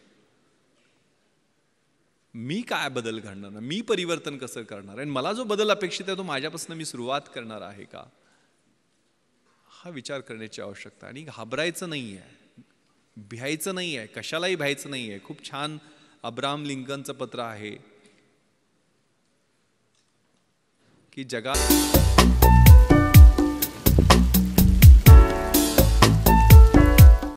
मी काय बदल घडणार, मी परिवर्तन कसं करणार आहे, मला जो बदल अपेक्षित आहे तो माझ्यापासून मी सुरुवात करणार आहे का, हा विचार करण्याची आवश्यकता. आणि घाबरायचं नाही आहे, भ्यायचं नाही आहे, कशालाही भ्यायचं नाही आहे. खूप छान अब्राहम लिंकनचं पत्र आहे की जगात